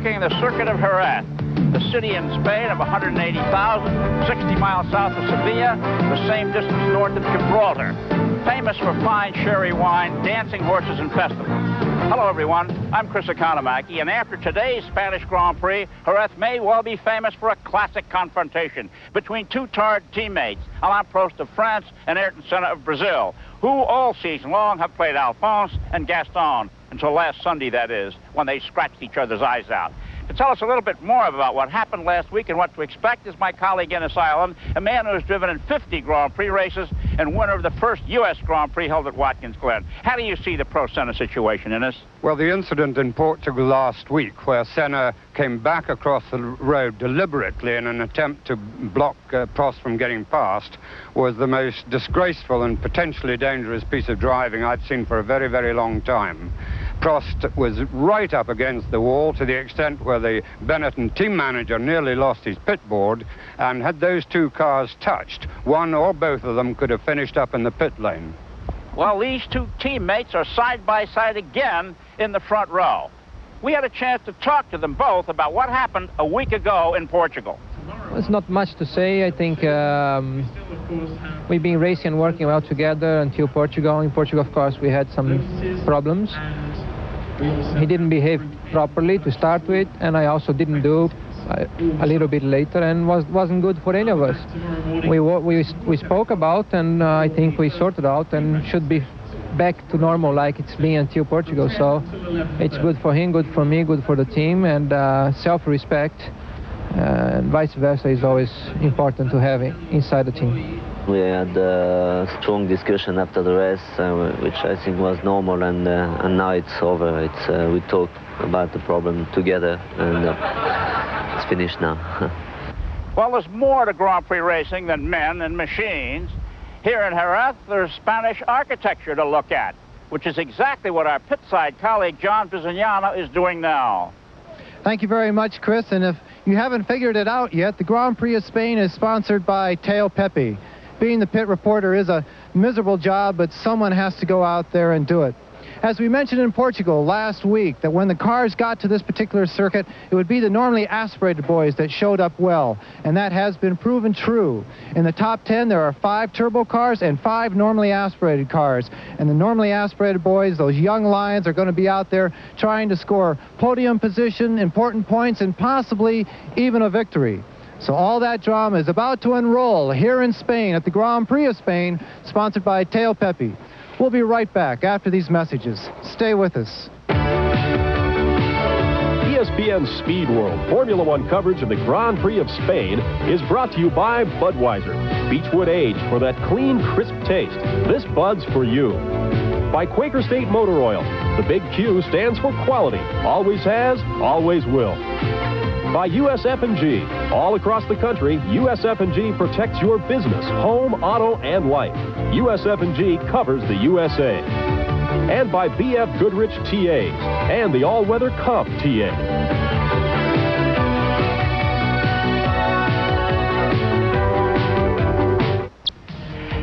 overlooking the circuit of Jerez, the city in Spain of 180,000, 60 miles south of Sevilla, the same distance north of Gibraltar, famous for fine sherry wine, dancing horses, and festivals. Hello, everyone. I'm Chris Economaki, and after today's Spanish Grand Prix, Jerez may well be famous for a classic confrontation between two tarred teammates, Alain Prost of France and Ayrton Senna of Brazil, who all season long have played Alphonse and Gaston, until last Sunday, that is, when they scratched each other's eyes out. To tell us a little bit more about what happened last week and what to expect is my colleague Innes Ireland, a man who has driven in 50 Grand Prix races and winner of the first U.S. Grand Prix held at Watkins Glen. How do you see the Prost-Senna situation, Innes? Well, the incident in Portugal last week, where Senna came back across the road deliberately in an attempt to block Prost from getting past, was the most disgraceful and potentially dangerous piece of driving I've seen for a very, very long time. Prost was right up against the wall to the extent where the Benetton team manager nearly lost his pit board, and had those two cars touched, one or both of them could have finished up in the pit lane. Well, these two teammates are side by side again in the front row. We had a chance to talk to them both about what happened a week ago in Portugal. There's not much to say. I think we've been racing and working well together until Portugal. In Portugal, of course, we had some problems. He didn't behave properly to start with, and I also didn't do a little bit later, and wasn't good for any of us. We spoke about, and I think we sorted out, and should be back to normal like it's been until Portugal. So it's good for him, good for me, good for the team, and self-respect and vice versa is always important to have inside the team. We had a strong discussion after the race, which I think was normal, and now it's over. We talked about the problem together, and it's finished now. Well, there's more to Grand Prix racing than men and machines. Here in Jerez, there's Spanish architecture to look at, which is exactly what our pit-side colleague John Bizignano is doing now. Thank you very much, Chris. And if you haven't figured it out yet, the Grand Prix of Spain is sponsored by Teo Pepe. Being the pit reporter is a miserable job, but someone has to go out there and do it. As we mentioned in Portugal last week, that when the cars got to this particular circuit, it would be the normally aspirated boys that showed up well, and that has been proven true. In the top 10, there are 5 turbo cars and 5 normally aspirated cars, and the normally aspirated boys, those young lions, are going to be out there trying to score podium position, important points, and possibly even a victory. So all that drama is about to unroll here in Spain at the Grand Prix of Spain, sponsored by Teo Pepe. We'll be right back after these messages. Stay with us. ESPN Speed World Formula One coverage of the Grand Prix of Spain is brought to you by Budweiser. Beechwood Aged for that clean, crisp taste. This Bud's for you. By Quaker State Motor Oil. The big Q stands for quality. Always has, always will. By USF&G. All across the country, USF&G protects your business, home, auto, and life. USF&G covers the USA. And by BF Goodrich TAs and the all-weather Comp TA.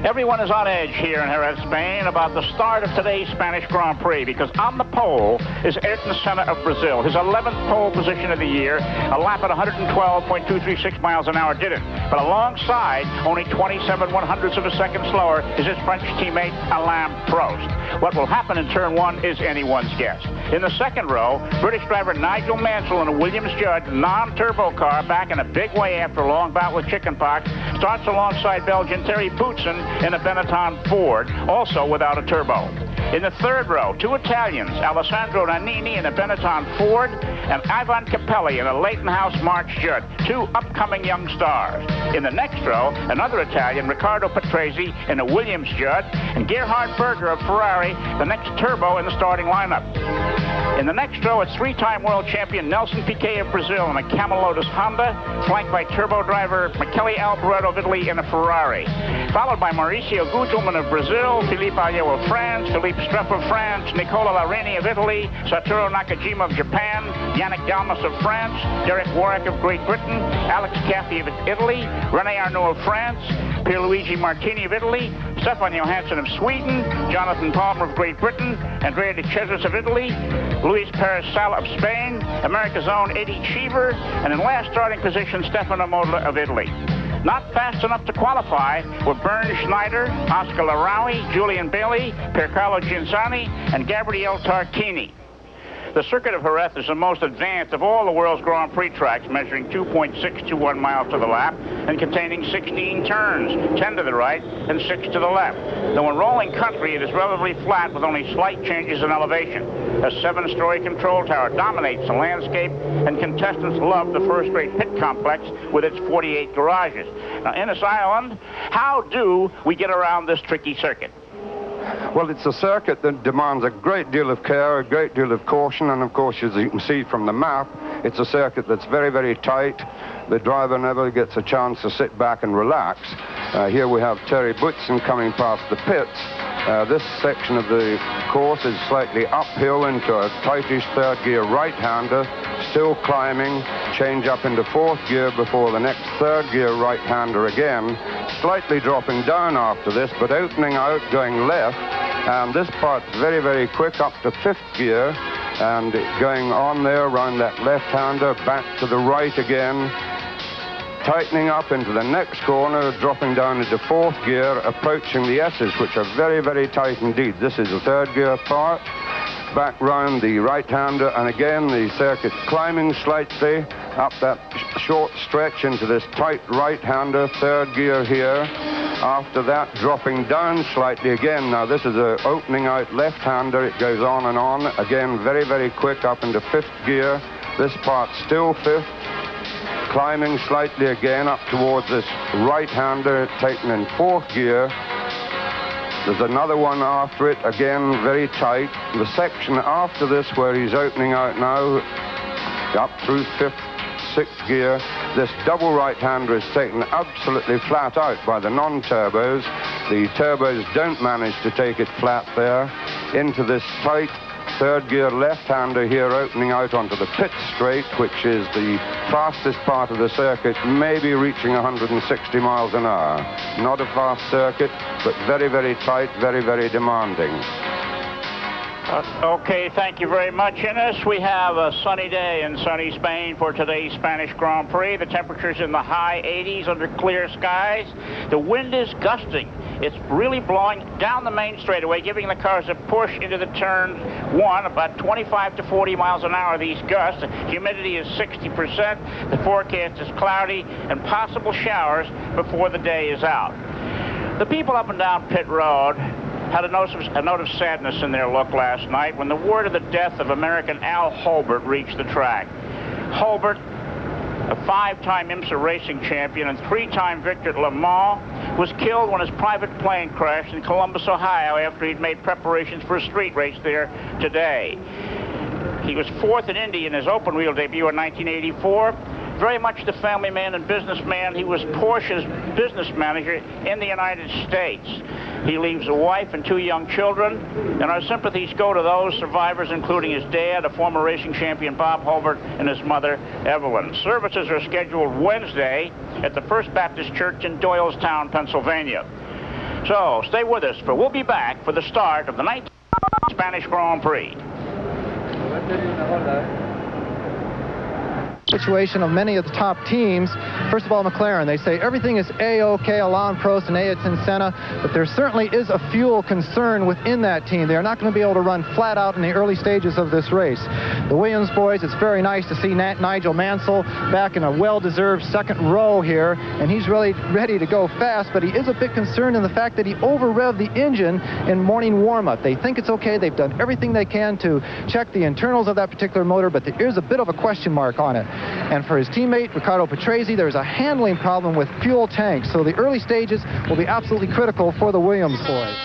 Everyone is on edge here in Jerez, Spain, about the start of today's Spanish Grand Prix, because on the pole is Ayrton Senna of Brazil. His 11th pole position of the year. A lap at 112.236 miles an hour did it. But alongside, only 27/100ths of a second slower, is his French teammate Alain Prost. What will happen in turn 1 is anyone's guess. In the second row, British driver Nigel Mansell in a Williams Judd non-turbo car, back in a big way after a long bout with chickenpox, starts alongside Belgian Thierry Boutsen in a Benetton Ford, also without a turbo. In the third row, 2 Italians, Alessandro Nannini in a Benetton Ford and Ivan Capelli in a Leighton House March Judd, 2 upcoming young stars. In the next row, another Italian, Riccardo Patrese in a Williams Judd, and Gerhard Berger of Ferrari, the next turbo in the starting lineup. In the next row, it's 3-time world champion Nelson Piquet of Brazil in a Camel Lotus Honda, flanked by turbo driver Michele Alboreto of Italy in a Ferrari. Followed by Mauricio Gugelmin of Brazil, Philippe Alliot of France, Philippe Streff of France, Nicola Larini of Italy, Satoru Nakajima of Japan, Yannick Dalmas of France, Derek Warwick of Great Britain, Alex Caffey of Italy, René Arnoux of France, Pierluigi Martini of Italy, Stefan Johansson of Sweden, Jonathan Palmer of Great Britain, Andrea de Cesaris of Italy, Luis Perez Sala of Spain, America's own Eddie Cheever, and in last starting position, Stefano Modena of Italy. Not fast enough to qualify were Bernd Schneider, Oscar Larawi, Julian Bailey, Piercarlo Ginzani, and Gabriele Tarquini. The circuit of Jerez is the most advanced of all the world's Grand Prix tracks, measuring 2.621 miles to the lap and containing 16 turns, 10 to the right and 6 to the left. Though in rolling country, it is relatively flat with only slight changes in elevation. A 7-story control tower dominates the landscape, and contestants love the first-rate pit complex with its 48 garages. Now, Innes Ireland, how do we get around this tricky circuit? Well, it's a circuit that demands a great deal of care, a great deal of caution, and of course, as you can see from the map, it's a circuit that's very, very tight. The driver never gets a chance to sit back and relax. Here we have Terry Boutsen coming past the pits. This section of the course is slightly uphill into a tightish third gear right-hander, still climbing, change up into fourth gear before the next third gear right-hander again, slightly dropping down after this, but opening out, going left, and this part's very, very quick up to fifth gear, and going on there around that left-hander, back to the right again, tightening up into the next corner, dropping down into fourth gear, approaching the S's, which are very, very tight indeed. This is the third gear part, back round the right-hander, and again the circuit climbing slightly up that short stretch into this tight right-hander, third gear here. After that, dropping down slightly again. Now this is a opening out left-hander. It goes on and on. Again, very, very quick up into fifth gear. This part still fifth. Climbing slightly again up towards this right-hander, taken in fourth gear. There's another one after it, again very tight. The section after this where he's opening out now, up through fifth, sixth gear, this double right-hander is taken absolutely flat out by the non-turbos. The turbos don't manage to take it flat there. Into this tight third gear left-hander here, opening out onto the pit straight, which is the fastest part of the circuit, maybe reaching 160 miles an hour. Not a fast circuit, but very, very tight, very, very demanding. Okay, thank you very much, Innes. We have a sunny day in sunny Spain for today's Spanish Grand Prix. The temperature's in the high 80s under clear skies. The wind is gusting. It's really blowing down the main straightaway, giving the cars a push into the turn one, about 25 to 40 miles an hour, these gusts. The humidity is 60%. The forecast is cloudy and possible showers before the day is out. The people up and down pit road had a note of sadness in their look last night when the word of the death of American Al Holbert reached the track. Holbert, a 5-time IMSA racing champion and 3-time victor at Le Mans, was killed when his private plane crashed in Columbus, Ohio, after he'd made preparations for a street race there today. He was fourth in Indy in his open wheel debut in 1984. Very much the family man and businessman. He was Porsche's business manager in the United States. He leaves a wife and 2 young children, and our sympathies go to those survivors, including his dad, a former racing champion, Bob Holbert, and his mother, Evelyn. Services are scheduled Wednesday at the First Baptist Church in Doylestown, Pennsylvania. So stay with us, for we'll be back for the start of the 19th Spanish Grand Prix. Situation of many of the top teams. First of all, McLaren, they say everything is A-OK, Alain Prost and Ayrton Senna, but there certainly is a fuel concern within that team. They're not going to be able to run flat out in the early stages of this race. The Williams boys, it's very nice to see Nigel Mansell back in a well-deserved second row here, and he's really ready to go fast, but he is a bit concerned in the fact that he over-revved the engine in morning warm-up. They think it's okay. They've done everything they can to check the internals of that particular motor, but there is a bit of a question mark on it. And for his teammate, Riccardo Patrese, there's a handling problem with fuel tanks. So the early stages will be absolutely critical for the Williams boys.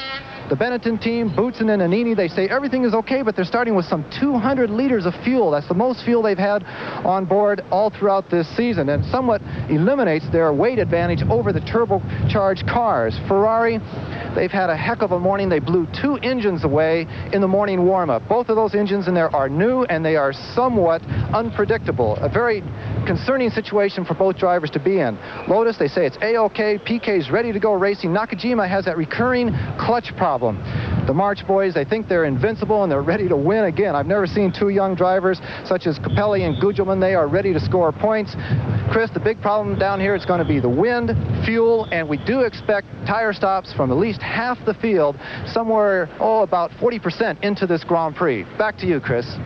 The Benetton team, Boutsen and Nannini, they say everything is okay, but they're starting with some 200 liters of fuel. That's the most fuel they've had on board all throughout this season, and somewhat eliminates their weight advantage over the turbocharged cars. Ferrari, they've had a heck of a morning. They blew 2 engines away in the morning warm-up. Both of those engines in there are new, and they are somewhat unpredictable. A very concerning situation for both drivers to be in. Lotus, they say it's A-OK. PK's ready to go racing. Nakajima has that recurring clutch problem. The March boys, they think they're invincible and they're ready to win again. I've never seen 2 young drivers such as Capelli and Gugelmin. They are ready to score points. Chris, the big problem down here is going to be the wind, fuel, and we do expect tire stops from at least half the field, somewhere, about 40% into this Grand Prix. Back to you, Chris.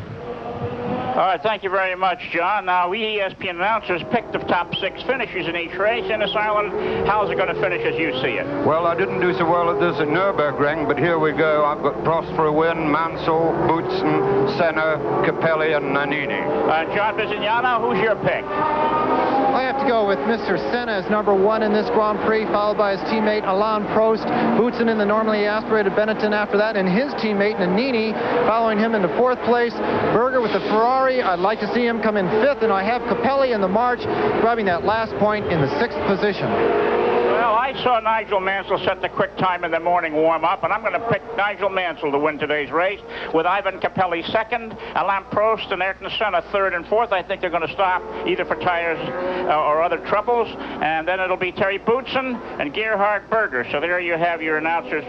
All right, thank you very much, John. Now, we ESPN announcers picked the top 6 finishers in each race. Innes Island, how's it going to finish as you see it? Well, I didn't do so well at this at Nürburgring, but here we go. I've got Prost for a win, Mansell, Boutsen, Senna, Capelli, and Nannini. John Bizignano, who's your pick? I have to go with Mr. Senna as number 1 in this Grand Prix, followed by his teammate Alain Prost. Boutsen in the normally aspirated Benetton after that, and his teammate Nannini following him into 4th place. Berger with the Ferrari. I'd like to see him come in 5th, and I have Capelli in the March grabbing that last point in the 6th position. Well, I saw Nigel Mansell set the quick time in the morning warm-up, and I'm going to pick Nigel Mansell to win today's race, with Ivan Capelli 2nd, Alain Prost and Ayrton Senna 3rd and 4th. I think they're going to stop either for tires or other troubles, and then it'll be Terry Boutsen and Gerhard Berger. So there you have your announcers'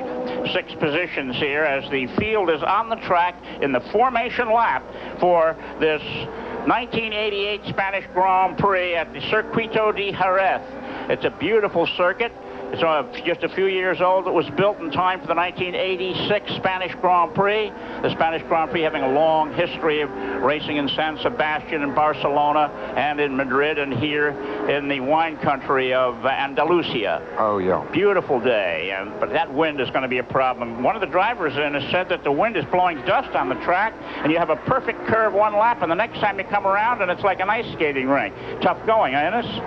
6 positions here as the field is on the track in the formation lap for this 1988 Spanish Grand Prix at the Circuito de Jerez. It's a beautiful circuit. It's just a few years old. It was built in time for the 1986 Spanish Grand Prix. The Spanish Grand Prix having a long history of racing in San Sebastian and Barcelona and in Madrid and here in the wine country of Andalusia. Oh, yeah. Beautiful day, but that wind is going to be a problem. One of the drivers in has said that the wind is blowing dust on the track, and you have a perfect curve 1 lap, and the next time you come around, and it's like an ice skating rink. Tough going, Innes?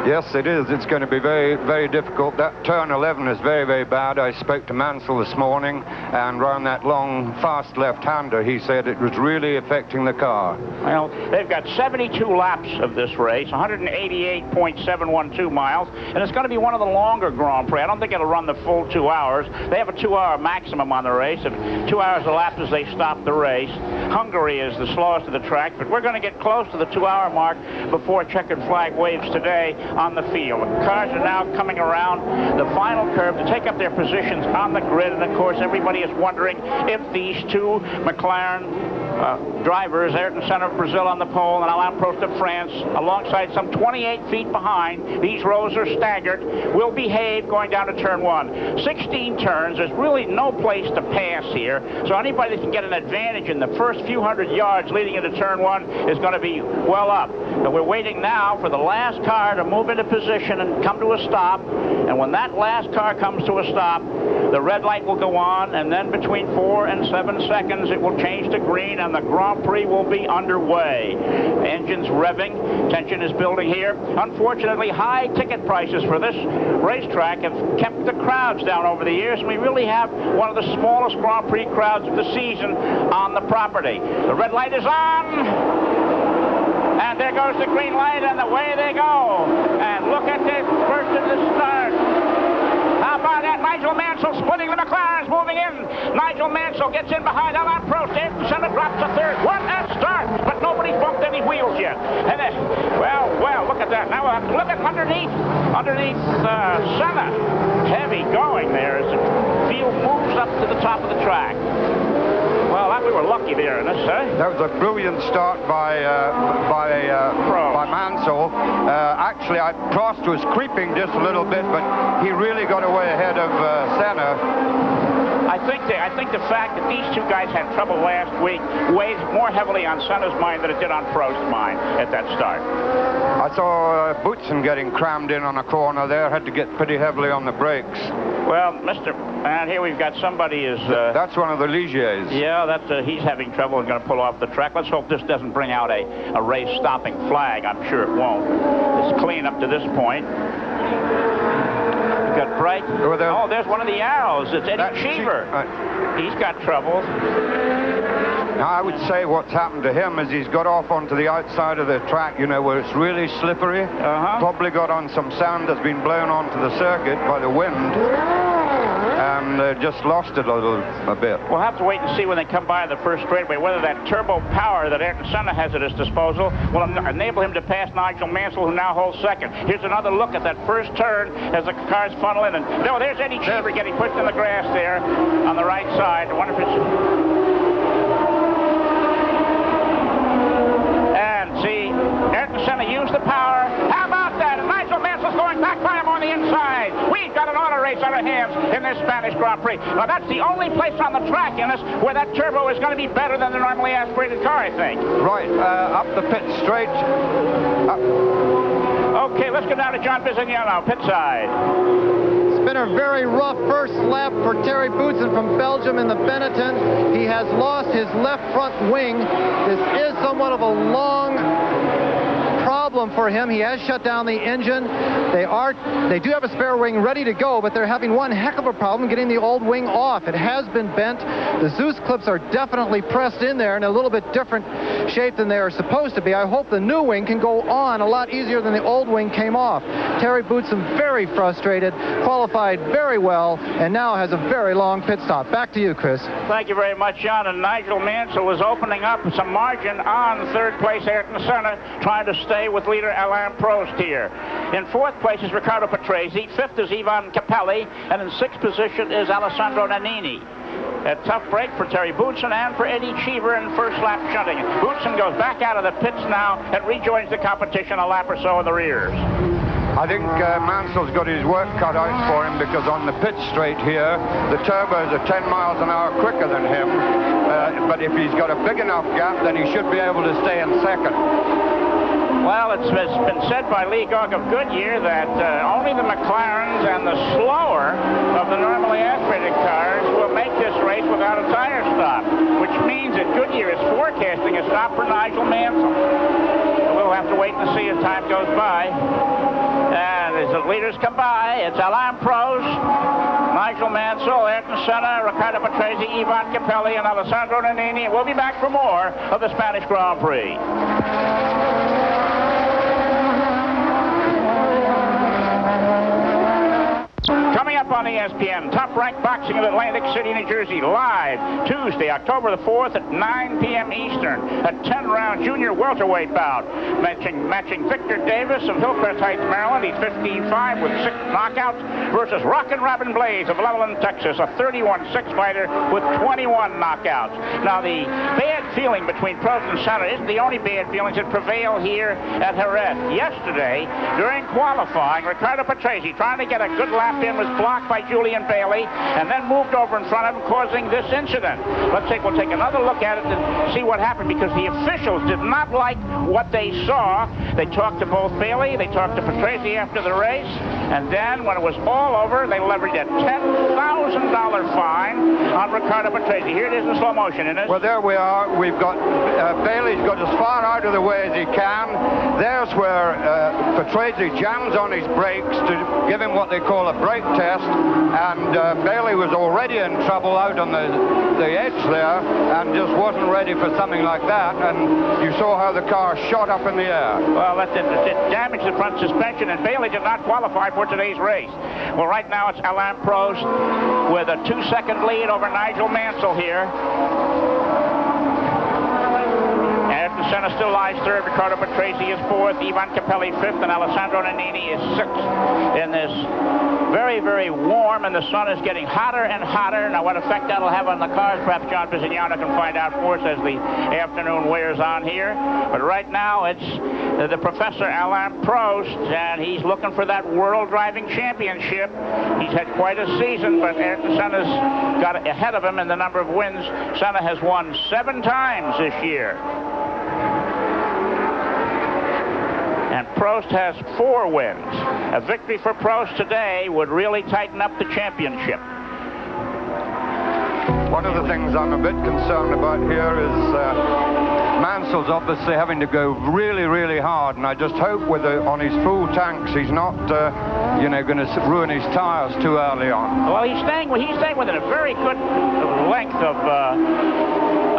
Yes, it is. It's going to be very, very difficult. That turn 11 is very, very bad. I spoke to Mansell this morning, and around that long, fast left-hander, he said it was really affecting the car. Well, they've got 72 laps of this race, 188.712 miles, and it's going to be one of the longer Grand Prix. I don't think it'll run the full 2 hours. They have a 2-hour maximum on the race, and 2 hours a lap as they stop the race. Hungary is the slowest of the track, but we're going to get close to the 2-hour mark before checkered flag waves today on the field. The cars are now coming around the final curve to take up their positions on the grid, and of course everybody is wondering if these 2 McLaren drivers, Ayrton Senna of Brazil on the pole and Alain Prost of France, alongside some 28 feet behind, these rows are staggered, will behave going down to turn 1. 16 turns, there's really no place to pass here, so anybody that can get an advantage in the first few hundred yards leading into turn 1 is going to be well up. But we're waiting now for the last car to move into position and come to a stop, and when that last car comes to a stop, the red light will go on, and then between 4 and 7 seconds it will change to green, and the Grand Prix will be underway. Engines revving, tension is building here. Unfortunately, high ticket prices for this racetrack have kept the crowds down over the years, and we really have one of the smallest Grand Prix crowds of the season on the property. The red light is on, and there goes the green light, and away they go. And look at this burst of the start. How about that? Nigel Mansell splitting the McLarens, moving in. Nigel Mansell gets in behind Alain Prost. Ayrton Senna drops to 3rd. What a start! But nobody's bumped any wheels yet. And then, well, look at that. Now look at underneath Senna. Heavy going there as the field moves up to the top of the track. Well, we were lucky there in this, That was a brilliant start by Mansell. Actually, Prost was creeping just a little bit, but he really got away ahead of Senna. I think the fact that these 2 guys had trouble last week weighed more heavily on Senna's mind than it did on Prost's mind at that start. I saw Boutsen getting crammed in on a corner there, had to get pretty heavily on the brakes. Well, and here we've got somebody is... that's one of the Ligiers. Yeah, he's having trouble and going to pull off the track. Let's hope this doesn't bring out a race-stopping flag. I'm sure it won't. It's clean up to this point. We've got right? Oh, there's one of the arrows. It's Eddie Cheever. He's got trouble. Now, I would say what's happened to him is he's got off onto the outside of the track, you know, where it's really slippery. Probably got on some sand that's been blown onto the circuit by the wind. And just lost it a bit. We'll have to wait and see when they come by the first straightaway whether that turbo power that Ayrton Senna has at his disposal will enable him to pass Nigel Mansell, who now holds second. Here's another look at that first turn as the cars funnel in. And no, there's Eddie Cheever getting pushed in the grass there on the right side. I wonder if it's... And see, Ayrton Senna used the power. How about that? And Nigel Mansell's going back by him on the inside. We've got an auto race on our hands in this Spanish Grand Prix. Now, that's the only place on the track, Innes, where that turbo is going to be better than the normally aspirated car, I think. Right, up the pit straight. Okay, let's go down to John Bisognano, pit side. It's been a very rough first lap for Terry Boutsen from Belgium in the Benetton. He has lost his left front wing. This is somewhat of a long problem for him. He has shut down the engine. They do have a spare wing ready to go, but they're having one heck of a problem getting the old wing off. It has been bent. The Zeus clips are definitely pressed in there in a little bit different shape than they are supposed to be. I hope the new wing can go on a lot easier than the old wing came off. Terry Boutsen very frustrated, qualified very well, and now has a very long pit stop. Back to you, Chris. Thank you very much, John. And Nigel Mansell was opening up some margin on third place Ayrton Senna, trying to stay with leader Alain Prost here. In fourth place is Riccardo Patrese. Fifth is Ivan Capelli. And in sixth position is Alessandro Nannini. A tough break for Terry Boutsen and for Eddie Cheever in first lap shunting. Boutsen goes back out of the pits now and rejoins the competition a lap or so in the rears. I think Mansell's got his work cut out for him, because on the pit straight here, the turbos are 10 miles an hour quicker than him. But if he's got a big enough gap, then he should be able to stay in second. Well, it's been said by Lee Gogg of Goodyear that only the McLarens and the slower of the normally aspirated cars will make this race without a tire stop, which means that Goodyear is forecasting a stop for Nigel Mansell. We'll have to wait and see as time goes by. And as the leaders come by, it's Alain Prost, Nigel Mansell, Ayrton Senna, Riccardo Patrese, Ivan Capelli, and Alessandro Nannini. And we'll be back for more of the Spanish Grand Prix. Coming up on ESPN, Top Rank Boxing of Atlantic City, New Jersey, live Tuesday, October the 4th at 9 p.m. Eastern. A 10-round junior welterweight bout matching Victor Davis of Hillcrest Heights, Maryland. He's 15-5 with 6 knockouts versus Rockin' Robin Blaze of Levelland, Texas, a 31-6 fighter with 21 knockouts. Now, the bad feeling between Prost and Senna isn't the only bad feelings that prevail here at Jerez. Yesterday, during qualifying, Riccardo Patrese, trying to get a good lap in, was blocked by Julian Bailey and then moved over in front of him, causing this incident. We'll take another look at it and see what happened, because the officials did not like what they saw. They talked to both Bailey, they talked to Patrese after the race, and then when it was all over, they leveraged a $10,000 fine on Riccardo Patrese. Here it is in slow motion, isn't it? Well, there we are. We've got Bailey's got as far out of the way as he can. There's where Patrese jams on his brakes to give him what they call a brake test, and Bailey was already in trouble out on the edge there and just wasn't ready for something like that, and you saw how the car shot up in the air. Well, it damaged the front suspension, and Bailey did not qualify for today's race. Well, right now it's Alain Prost with a 2-second lead over Nigel Mansell here. Ayrton Senna still lies third. Riccardo Patrese is fourth. Ivan Capelli fifth, and Alessandro Nannini is sixth in this very, very warm, and the sun is getting hotter and hotter. Now, what effect that'll have on the cars, perhaps John Bisognano can find out for us as the afternoon wears on here. But right now, it's the Professor Alain Prost, and he's looking for that World Driving Championship. He's had quite a season, but Ayrton Senna's got ahead of him in the number of wins. Senna has won 7 times this year. And Prost has 4 wins. A victory for Prost today would really tighten up the championship. One of the things I'm a bit concerned about here is Mansell's obviously having to go really, really hard, and I just hope on his full tanks he's not, you know, going to ruin his tires too early on. Well, he's staying within a very good length of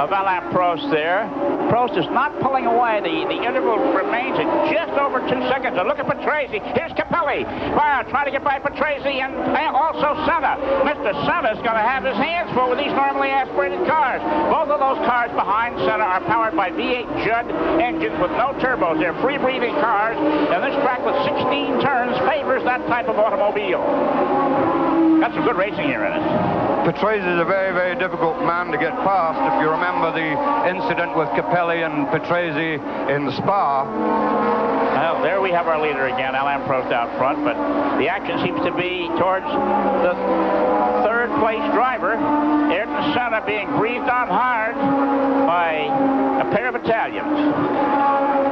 Alain Prost there. Prost is not pulling away. The interval remains at just over 2 seconds. And look at Patrese. Here's Capelli. Wow, trying to get by Patrese and also Senna. Mr. Senna's going to have his hands full with these normally aspirated cars. Both of those cars behind Senna are powered by V8 Judd engines with no turbos. They're free-breathing cars, and this track with 16 turns favors that type of automobile. Got some good racing here in it. Patrese is a very, very difficult man to get past. If you remember the incident with Capelli and Patrese in Spa. Well, there we have our leader again, Alain Prost out front, but the action seems to be towards the third-place driver, Ayrton Senna, being breathed on hard by a pair of Italians.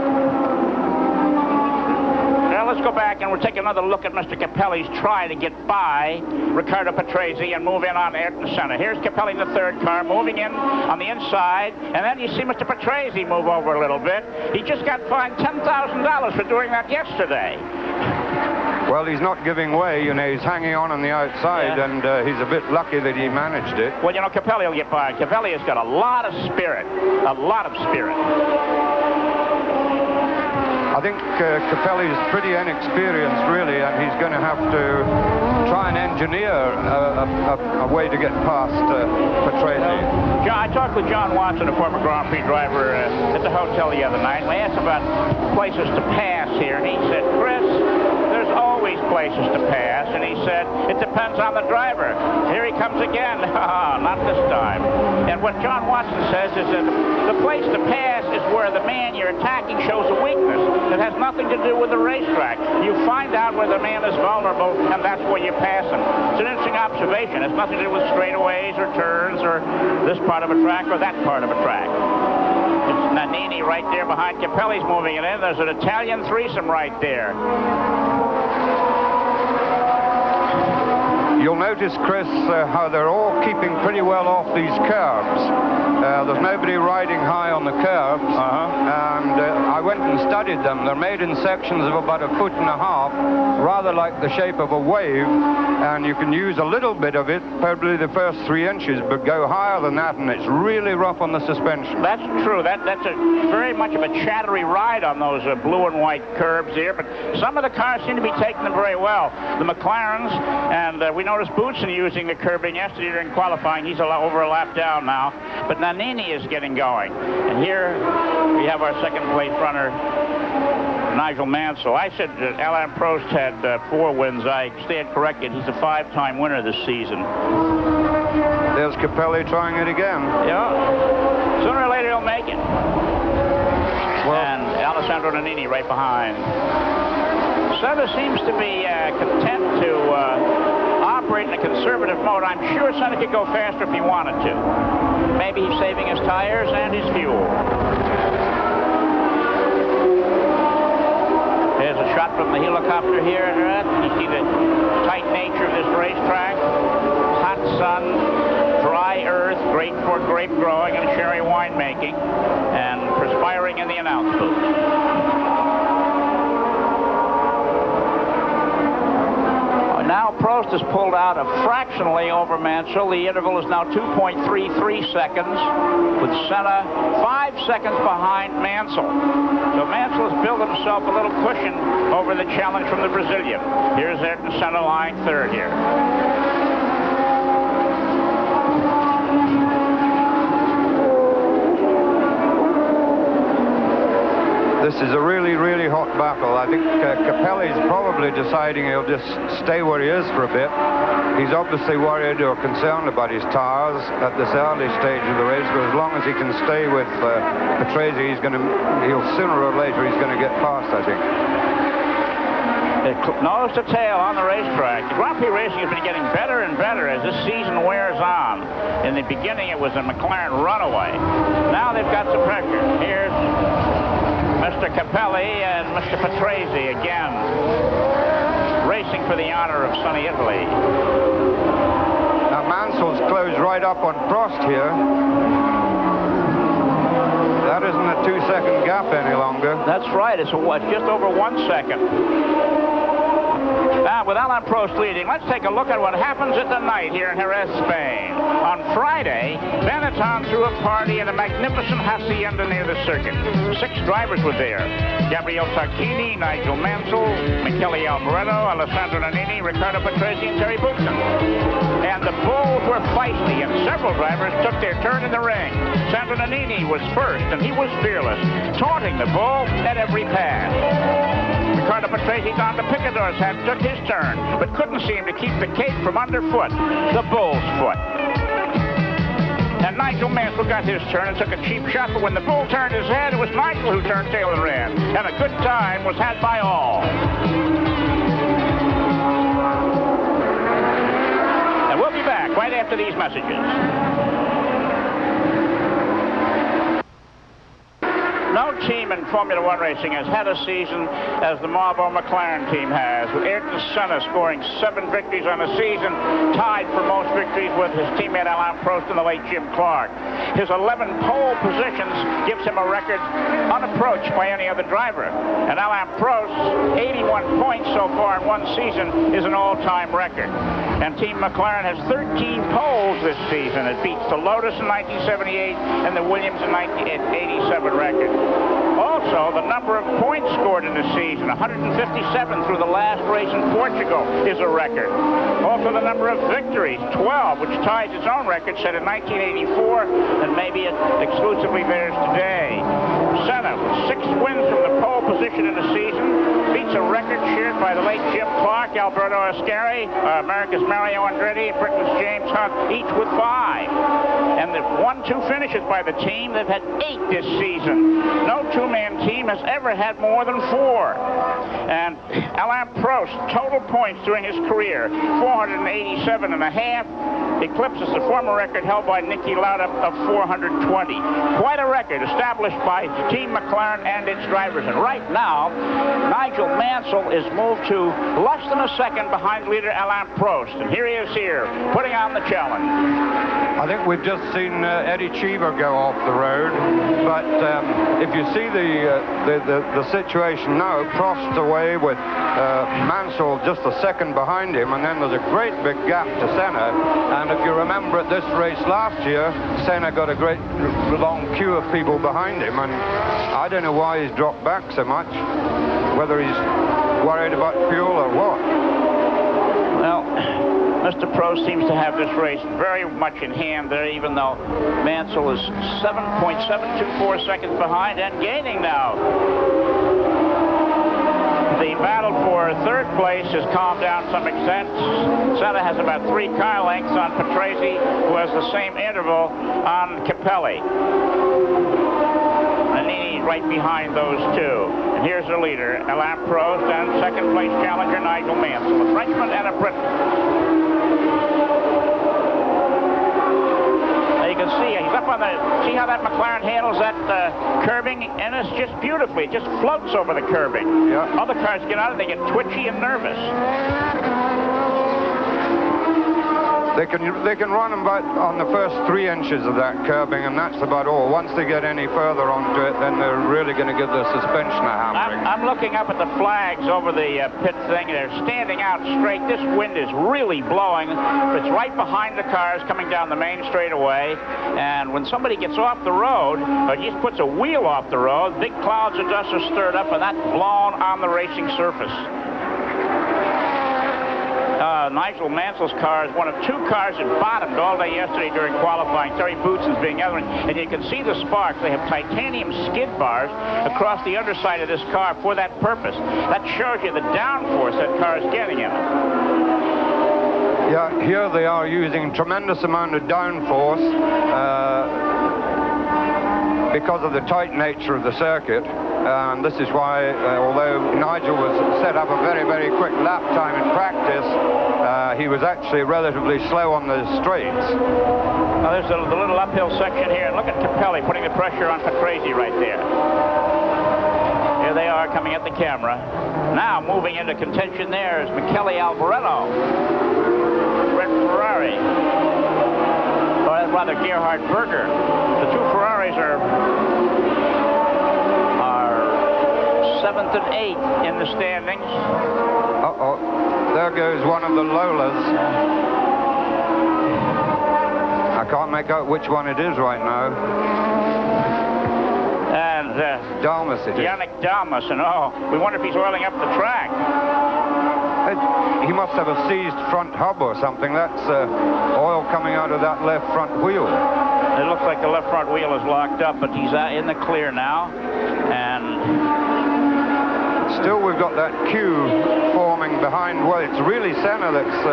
Let's go back and we'll take another look at Mr. Capelli's try to get by Riccardo Patrese and move in on Ayrton Senna. Here's Capelli in the third car, moving in on the inside, and then you see Mr. Patrese move over a little bit. He just got fined $10,000 for doing that yesterday. Well, he's not giving way, you know, he's hanging on the outside, and he's a bit lucky that he managed it. Well, you know, Capelli will get by. Capelli has got a lot of spirit, a lot of spirit. I think Capelli is pretty inexperienced, really, and he's going to have to try and engineer a way to get past Patrese. John, I talked with John Watson, a former Grand Prix driver, at the hotel the other night, and I asked about places to pass here, and he said, Chris, there's always places to pass, and he said, it depends on the driver. Here he comes again. Not this time. And what John Watson says is that the place to pass is where the man you're attacking shows a weakness. It has nothing to do with the racetrack. You find out where the man is vulnerable, and that's where you pass him. It's an interesting observation. It has nothing to do with straightaways or turns or this part of a track or that part of a track. It's Nannini right there behind Capelli's moving it in. There's an Italian threesome right there. You'll notice, Chris, how they're all keeping pretty well off these curves. There's nobody riding high on the curves, and I went and studied them. They're made in sections of about 1.5 feet, rather like the shape of a wave, and you can use a little bit of it, probably the first 3 inches, but go higher than that, and it's really rough on the suspension. That's true. That's a very much of a chattery ride on those blue and white curbs here, but some of the cars seem to be taking them very well. The McLarens, and we noticed Boutsen using the curbing yesterday during qualifying. He's over a lap down now, but Nannini is getting going. And here we have our second-place runner, Nigel Mansell. I said that Alain Prost had 4 wins. I stand corrected. He's a 5-time winner this season. There's Capelli trying it again. Yeah. Sooner or later he'll make it. Well, and Alessandro Nannini right behind. Senna seems to be content to operate in a conservative mode. I'm sure Senna could go faster if he wanted to. Maybe he's saving his tires and his fuel. There's a shot from the helicopter here. You see the tight nature of this racetrack. Hot sun, dry earth, great for grape growing and sherry winemaking, and perspiring in the announce booth. Now Prost has pulled out fractionally over Mansell. The interval is now 2.33 seconds, with Senna 5 seconds behind Mansell. So Mansell has built himself a little cushion over the challenge from the Brazilian. Here's Ayrton Senna lying third here. This is a really, really hot battle. I think Capelli's probably deciding he'll just stay where he is for a bit. He's obviously worried or concerned about his tires at this early stage of the race, but as long as he can stay with Patrese, he'll sooner or later he's going to get past, I think. Nose to tail on the racetrack. The Grand Prix racing has been getting better and better as this season wears on. In the beginning, it was a McLaren runaway. Now they've got some pressure. Here's Mr. Capelli and Mr. Patrese again, racing for the honor of sunny Italy. Now Mansell's closed right up on Prost here. That isn't a gap any longer. That's right. It's just over 1 second. Now, with Alain Prost leading, let's take a look at what happens at the night here in Jerez, Spain. On Friday, Benetton threw a party in a magnificent hacienda near the circuit. 6 drivers were there. Gabriele Tarquini, Nigel Mansell, Michele Alboreto, Alessandro Nannini, Riccardo Patrese, and Terry Boutsen. And the bulls were feisty, and several drivers took their turn in the ring. Sandro Nannini was first, and he was fearless, taunting the bull at every pass. Riccardo Patrese on the picador's hat took his turn, but couldn't seem to keep the cake from underfoot, the bull's foot. And Nigel Mansell got his turn and took a cheap shot, but when the bull turned his head, it was Nigel who turned tail and ran. And a good time was had by all. And we'll be back right after these messages. No team in Formula One racing has had a season as the Marlboro McLaren team has, with Ayrton Senna scoring 7 victories on the season, tied for most victories with his teammate Alain Prost and the late Jim Clark. His 11 pole positions gives him a record unapproached by any other driver. And Alain Prost's 81 points so far in one season is an all-time record. And Team McLaren has 13 poles this season. It beats the Lotus in 1978 and the Williams in 1987 record. Also, the number of points scored in the season, 157 through the last race in Portugal, is a record. Also, the number of victories, 12, which ties its own record set in 1984, and maybe exclusively theirs today. Senna, with 6 wins from the pole position in the season, beats a record shared by the late Jim Clark, Alberto Ascari, America's Mario Andretti, and Britain's James Hunt, each with 5. And the 1-2 finishes by the team, they've had 8 this season. No two-man team has ever had more than 4. And Alain Prost, total points during his career, 487.5, eclipses the former record held by Niki Lauda of 420. Quite a record established by Team McLaren and its drivers. And right now, Nigel Mansell is moved to less than a second behind leader Alain Prost. And here he is putting on the challenge. I think we've just seen Eddie Cheever go off the road, but if you see the situation now, Prost's away with Mansell just a second behind him, and then there's a great big gap to Senna. And if you remember at this race last year, Senna got a great long queue of people behind him, and I don't know why he's dropped back so much, whether he's worried about fuel or what. Well, Mr. Prost seems to have this race very much in hand there, even though Mansell is 7.724 seconds behind and gaining now. The battle for third place has calmed down to some extent. Senna has about 3 car lengths on Patrese, who has the same interval on Capelli. Nannini right behind those 2. And here's the leader, Alain Prost, and second place challenger Nigel Mansell, a Frenchman and a Briton. You can see he's up on the, see how that McLaren handles that curbing, and it's just beautifully, it just floats over the curbing. Yeah. Other cars get out and they get twitchy and nervous. They can run about on the first 3 inches of that curbing, and that's about all. Once they get any further onto it, then they're really going to give the suspension a hammering. I'm looking up at the flags over the pit thing. They're standing out straight. This wind is really blowing. It's right behind the cars coming down the main straightaway. And when somebody gets off the road, or just puts a wheel off the road, big clouds of dust are stirred up, and that's blown on the racing surface. Nigel Mansell's car is one of 2 cars that bottomed all day yesterday during qualifying. Terry Boutsen's being other one. And you can see the sparks. They have titanium skid bars across the underside of this car for that purpose. That shows you the downforce that car is getting in it. Yeah, here they are using tremendous amount of downforce because of the tight nature of the circuit. And this is why, although Nigel was set up a very, very quick lap time in practice, he was actually relatively slow on the straights. Now there's the little uphill section here, and look at Capelli putting the pressure on Patrese right there. Here they are coming at the camera. Now moving into contention there is Michele Alboreto, Red Ferrari, or rather Gerhard Berger. The 2 Ferraris are 7th and 8th in the standings. Uh-oh. There goes one of the Lolas. I can't make out which one it is right now. And Dalmas it is. Yannick Dalmas, and we wonder if he's oiling up the track. He must have a seized front hub or something. That's oil coming out of that left front wheel. It looks like the left front wheel is locked up, but he's in the clear now. And still we've got that queue forming behind. Well, it's really Senna that's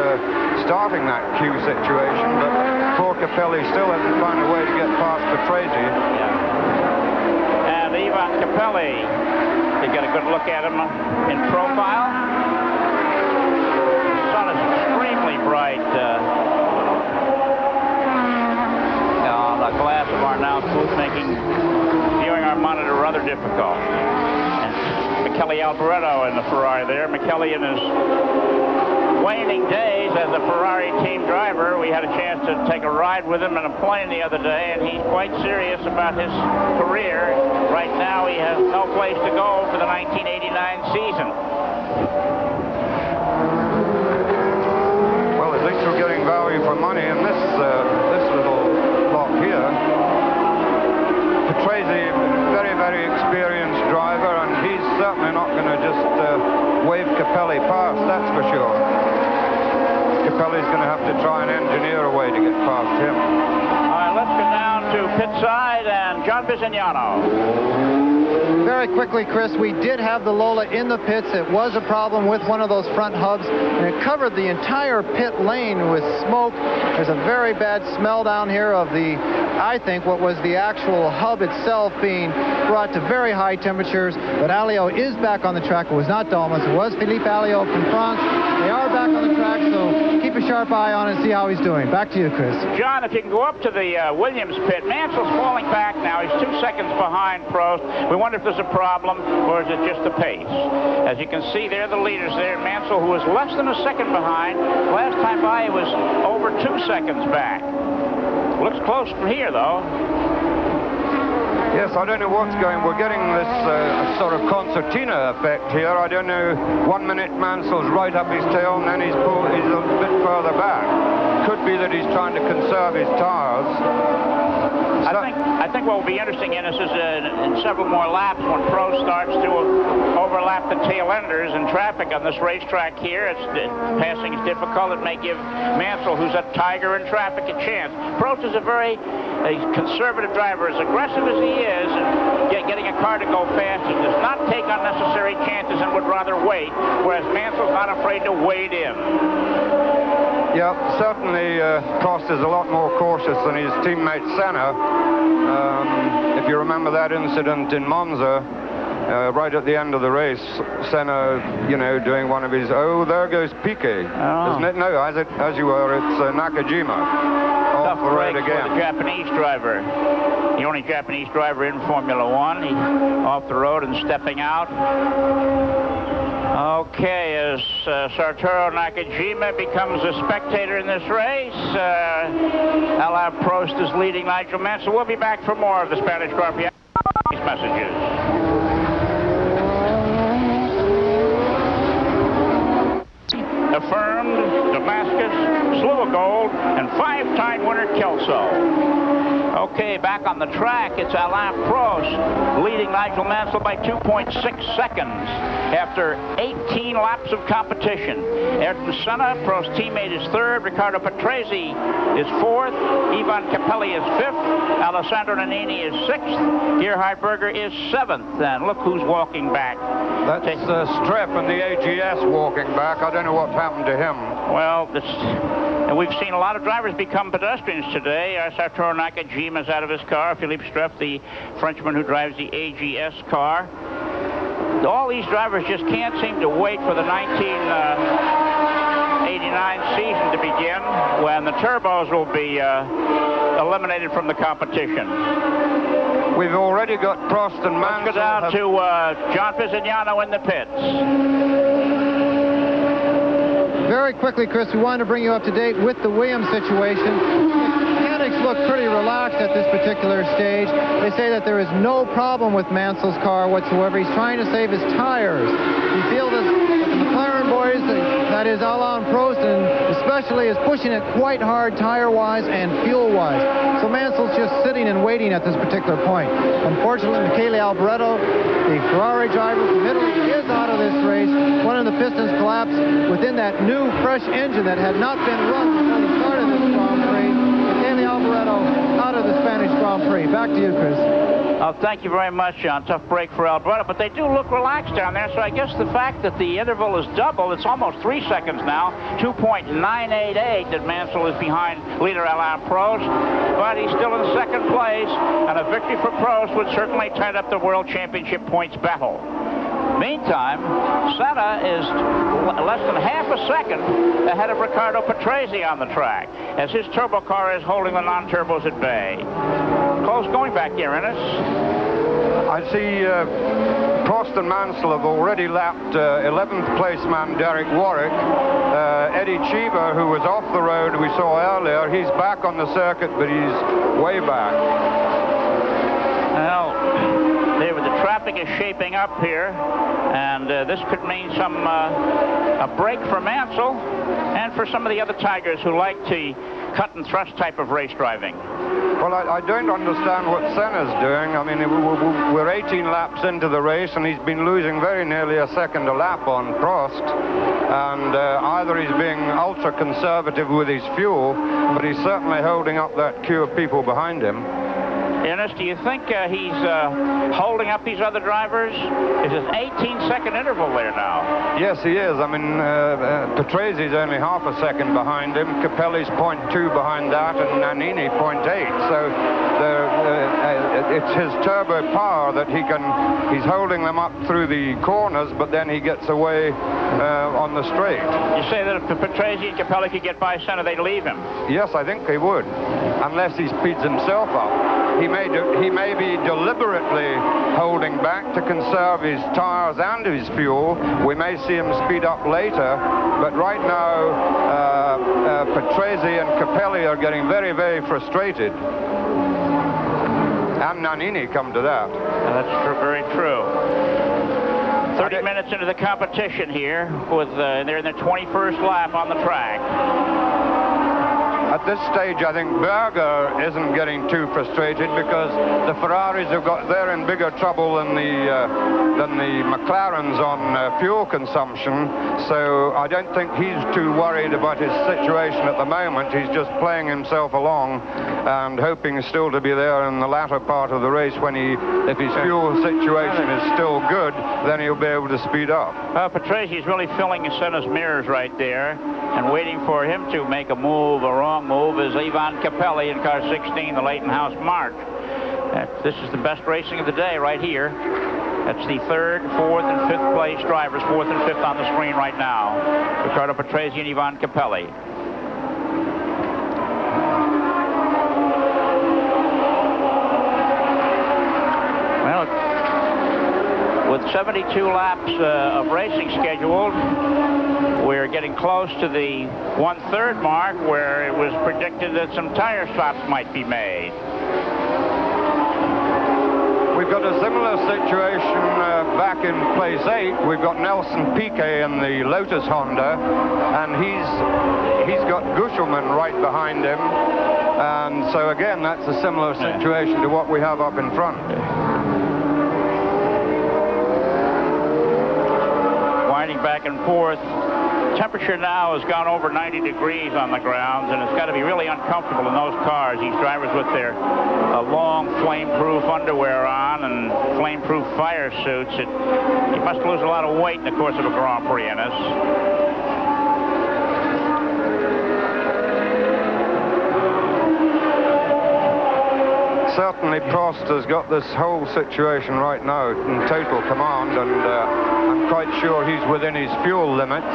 starting that queue situation, but poor Capelli still hasn't found a way to get past Patrese. Yeah. And Ivan Capelli, they get a good look at him in profile. The sun is extremely bright. The glass of our now booth making viewing our monitor rather difficult. And Michele Alboreto in the Ferrari there. Michele in his waning days as a Ferrari team driver. We had a chance to take a ride with him in a plane the other day, and he's quite serious about his career. Right now he has no place to go for the 1989 season. Well, at least we're getting value for money in this little block here. Patrese, very, very experienced driver, and he's certainly not going to just wave Capelli past, that's for sure. Capelli's going to have to try and engineer a way to get past him. All right, let's go down to pit side and John Bisignano. Very quickly, Chris, we did have the Lola in the pits. It was a problem with one of those front hubs, and it covered the entire pit lane with smoke. There's a very bad smell down here of the, I think, what was the actual hub itself being brought to very high temperatures. But Alliot is back on the track. It was not Dalmas. It was Philippe Alliot from France. They are back on the track, so keep a sharp eye on it and see how he's doing. Back to you, Chris. John, if you can go up to the Williams pit, Mansell's falling back now. He's 2 seconds behind Prost. We wonder if there's a problem, or is it just the pace? As you can see, they're the leaders there. Mansell, who was less than a second behind. Last time by, he was over 2 seconds back. Looks close from here, though. Yes, I don't know what's going. We're getting this sort of concertina effect here. I don't know. 1 minute Mansell's right up his tail, and then he's a bit further back. Could be that he's trying to conserve his tires. I think what will be interesting in this is in several more laps when Prost starts to overlap the tail enders in traffic on this racetrack here. Passing is difficult. It may give Mansell, who's a tiger in traffic, a chance. Prost is a very conservative driver, as aggressive as he is, and getting a car to go faster. Does not take unnecessary chances and would rather wait, whereas Mansell's not afraid to wade in. Yeah, certainly Prost is a lot more cautious than his teammate Senna. If you remember that incident in Monza, right at the end of the race, Senna, doing one of his, there goes Piquet, isn't it? No, as you were, it's Nakajima. Off the road again. The Japanese driver. The only Japanese driver in Formula One. He's off the road and stepping out. Okay, as Satoru Nakajima becomes a spectator in this race, Alain Prost is leading Nigel Mansell. We'll be back for more of the Spanish Grand Prix. These messages. Affirmed, Damascus, Slew of Gold, and 5-time winner Kelso. Okay, back on the track, it's Alain Prost leading Nigel Mansell by 2.6 seconds after 18 laps of competition. Ayrton Senna, Prost's teammate, is third. Riccardo Patrese is fourth. Ivan Capelli is fifth. Alessandro Nannini is sixth. Gerhard Berger is seventh. And look who's walking back. That's Streff and the AGS walking back. I don't know what's happened to him. Well, and we've seen a lot of drivers become pedestrians today. Satoru Nakajima is out of his car. Philippe Streff, the Frenchman who drives the AGS car. All these drivers just can't seem to wait for the 1989 season to begin, when the turbos will be eliminated from the competition. We've already got Prost and Mansell. Let's go down to John Bisignano in the pits. Very quickly, Chris, we wanted to bring you up to date with the Williams situation. mechanics look pretty relaxed at this particular stage. They say that there is no problem with Mansell's car whatsoever. He's trying to save his tires. You feel that the McLaren boys, that is Alain Prost, and especially is pushing it quite hard tire-wise and fuel-wise. So Mansell's just sitting and waiting at this particular point. Unfortunately, Michele Alboreto, the Ferrari driver from Italy, is out of this race. One of the pistons collapsed within that new, fresh engine that had not been run before the start of this Grand Prix. Michele Alboreto out of the Spanish Grand Prix. Back to you, Chris. Thank you very much, John. Tough break for Alboreto, but they do look relaxed down there, so I guess the fact that the interval is double, it's almost 3 seconds now, 2.988 that Mansell is behind leader Alain Prost, but he's still in second place, and a victory for Prost would certainly tie up the World Championship points battle. Meantime, Senna is less than half a second ahead of Riccardo Patrese on the track, as his turbo car is holding the non-turbos at bay. Close going back here, Ennis. I see Prost and Mansell have already lapped 11th place man Derek Warwick. Eddie Cheever, who was off the road we saw earlier, he's back on the circuit, but he's way back. Well, the traffic is shaping up here, and this could mean a break for Mansell and for some of the other Tigers who like the cut and thrust type of race driving. Well, I don't understand what Senna's doing. I mean, we're 18 laps into the race, and he's been losing very nearly a second a lap on Prost. And either he's being ultra-conservative with his fuel, but he's certainly holding up that queue of people behind him. Ennis, do you think he's holding up these other drivers? It's an 18-second interval there now. Yes, he is. I mean, Patrese's only half a second behind him. Capelli's 0.2 behind that, and Nannini 0.8. So it's his turbo power that he's holding them up through the corners, but then he gets away on the straight. You say that if Patrese and Capelli could get by Senna, they'd leave him? Yes, I think they would, unless he speeds himself up. He may be deliberately holding back to conserve his tires and his fuel. We may see him speed up later, but right now Patrese and Capelli are getting very, very frustrated. And Nannini, come to that. That's very true. 30 minutes into the competition here, with they're in their 21st lap on the track. At this stage, I think Berger isn't getting too frustrated because the Ferraris they're in bigger trouble than the McLarens on fuel consumption. So I don't think he's too worried about his situation at the moment. He's just playing himself along and hoping still to be there in the latter part of the race when if his fuel situation is still good, then he'll be able to speed up. Patrese is really filling Senna's mirrors right there and waiting for him to make a move, a wrong move, is Ivan Capelli in car 16, the Leighton House March. This is the best racing of the day right here. That's the 3rd, 4th, and 5th place drivers, 4th and 5th on the screen right now. Riccardo Patrese and Ivan Capelli. Well, with 72 laps of racing scheduled, we're getting close to the 1/3 mark where it was predicted that some tire swaps might be made. We've got a similar situation back in place 8. We've got Nelson Piquet in the Lotus Honda, and he's got Guschelman right behind him. And so again, that's a similar situation to what we have up in front. Winding back and forth. Temperature now has gone over 90 degrees on the grounds, and it's got to be really uncomfortable in those cars. These drivers with their long flame-proof underwear on and flame-proof fire suits. You must lose a lot of weight in the course of a Grand Prix, Ennis. Certainly Prost has got this whole situation right now in total command, and I'm quite sure he's within his fuel limits.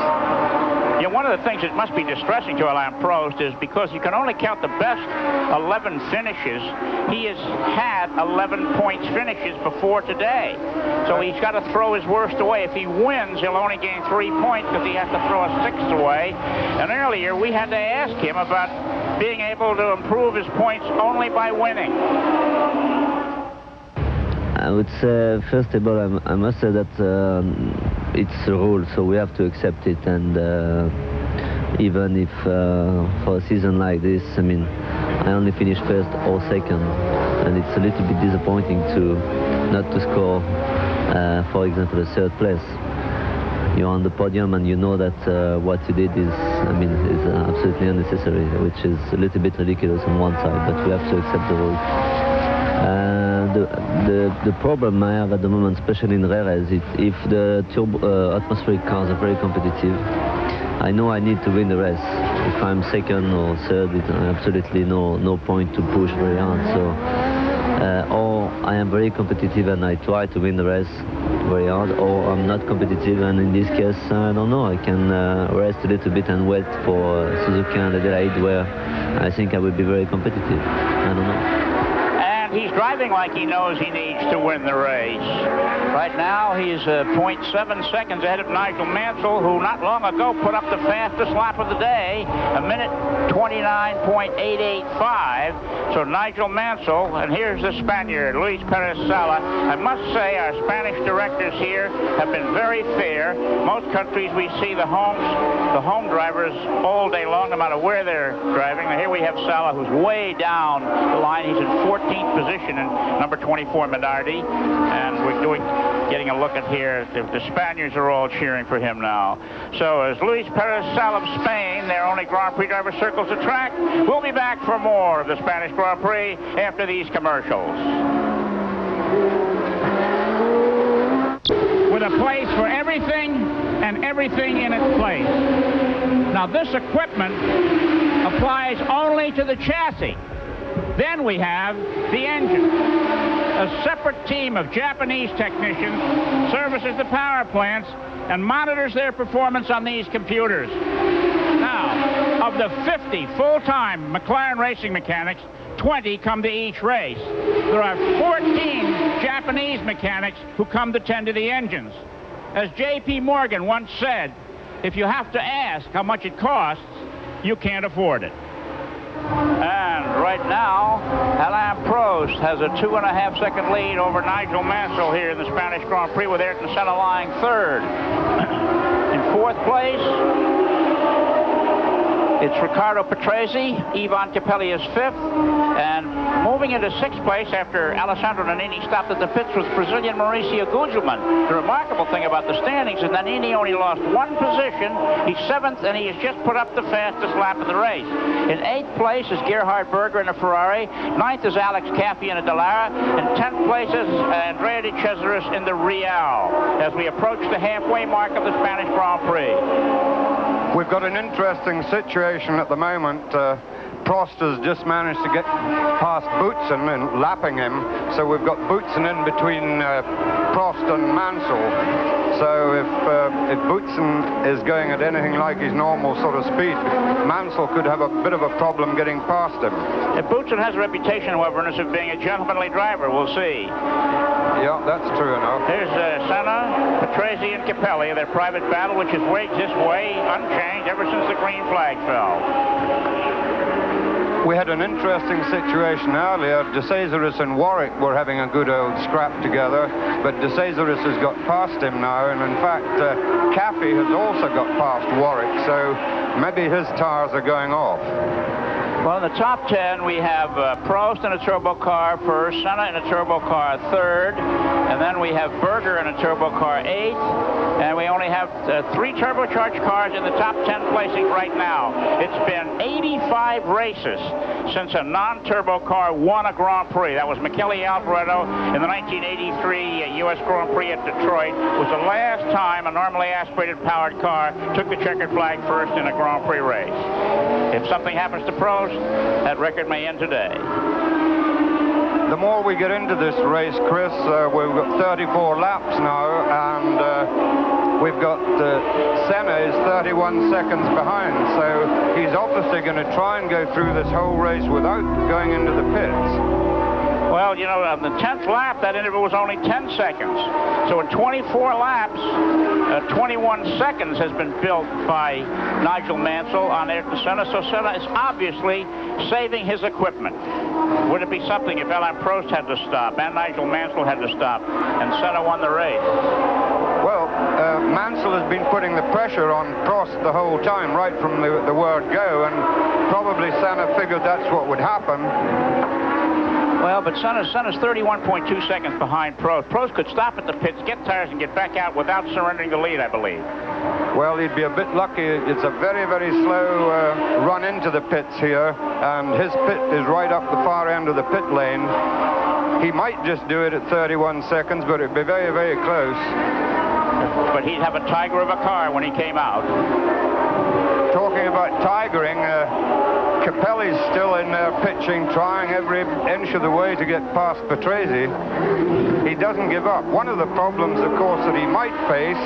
Yeah, one of the things that must be distressing to Alain Prost is because you can only count the best 11 finishes, he has had 11 points finishes before today. So he's got to throw his worst away. If he wins, he'll only gain 3 points because he has to throw a 6th away. And earlier we had to ask him about being able to improve his points only by winning? I would say, first of all, I must say that it's a rule, so we have to accept it. And even if for a season like this, I mean, I only finished first or second, and it's a little bit disappointing not to score, for example, a third place. You're on the podium and you know that what you did is absolutely unnecessary, which is a little bit ridiculous on one side, but we have to accept the rule. The problem I have at the moment, especially in Jerez, is if the atmospheric cars are very competitive, I know I need to win the race. If I'm second or third, it's absolutely no point to push very hard. So, or I am very competitive and I try to win the race very hard, or I'm not competitive, and in this case, I don't know, I can rest a little bit and wait for Suzuka and Adelaide, where I think I will be very competitive. I don't know. He's driving like he knows he needs to win the race. Right now, he's 0.7 seconds ahead of Nigel Mansell, who not long ago put up the fastest lap of the day, a minute 29.885. So Nigel Mansell, and here's the Spaniard, Luis Perez Sala. I must say our Spanish directors here have been very fair. Most countries we see the home drivers all day long, no matter where they're driving. Now here we have Sala, who's way down the line. He's in 14th position in number 24 Minardi, and we're getting a look at here. The Spaniards are all cheering for him now. So as Luis Perez Sala of Spain, their only Grand Prix driver, circles the track, we'll be back for more of the Spanish Grand Prix after these commercials. With a place for everything and everything in its place. Now this equipment applies only to the chassis. Then we have the engine. A separate team of Japanese technicians services the power plants and monitors their performance on these computers. Now, of the 50 full-time McLaren racing mechanics, 20 come to each race. There are 14 Japanese mechanics who come to tend to the engines. As J.P. Morgan once said, if you have to ask how much it costs, you can't afford it. And right now, Alain Prost has a 2.5-second lead over Nigel Mansell here in the Spanish Grand Prix, with Ayrton Senna lying third. In fourth place, it's Riccardo Patrese. Ivan Capelli is fifth. And moving into sixth place after Alessandro Nannini stopped at the pits was Brazilian Mauricio Gugelmin. The remarkable thing about the standings is Nannini only lost one position. He's seventh, and he has just put up the fastest lap of the race. In eighth place is Gerhard Berger in a Ferrari. Ninth is Alex Caffi in a Dallara. In 10th place is Andrea de Cesaris in the Real, as we approach the halfway mark of the Spanish Grand Prix. We've got an interesting situation at the moment. Prost has just managed to get past Boutsen and lapping him. So we've got Boutsen in between Prost and Mansell. So if Boutsen is going at anything like his normal sort of speed, Mansell could have a bit of a problem getting past him. Boutsen has a reputation, however, of being a gentlemanly driver. We'll see. Yeah, that's true enough. There's Senna, Patrese, and Capelli, their private battle, which has waged this way unchanged ever since the green flag fell. We had an interesting situation earlier. De Cesaris and Warwick were having a good old scrap together, but De Cesaris has got past him now, and in fact, Caffi has also got past Warwick, so maybe his tires are going off. Well, in the top 10, we have Prost in a turbo car first, Senna in a turbo car third, and then we have Berger in a turbo car eighth, and we only have 3 turbocharged cars in the top 10 placings right now. It's been 85 races since a non-turbo car won a Grand Prix. That was Michele Alboreto in the 1983 U.S. Grand Prix at Detroit. It was the last time a normally aspirated powered car took the checkered flag first in a Grand Prix race. If something happens to Prost, that record may end today. The more we get into this race, Chris, we've got 34 laps now, and we've got Senna is 31 seconds behind, so he's obviously going to try and go through this whole race without going into the pits. Well, you know, on the 10th lap, that interval was only 10 seconds. So in 24 laps, 21 seconds has been built by Nigel Mansell on Ayrton Senna. So Senna is obviously saving his equipment. Would it be something if Alain Prost had to stop and Nigel Mansell had to stop and Senna won the race? Well, Mansell has been putting the pressure on Prost the whole time, right from the word go, and probably Senna figured that's what would happen. Well, but Senna's 31.2 seconds behind Prost. Prost could stop at the pits, get tires, and get back out without surrendering the lead, I believe. Well, he'd be a bit lucky. It's a very, very slow run into the pits here, and his pit is right up the far end of the pit lane. He might just do it at 31 seconds, but it'd be very, very close. But he'd have a tiger of a car when he came out. Talking about tigering, Capelli's still in there pitching, trying every inch of the way to get past Patrese. He doesn't give up. One of the problems, of course, that he might face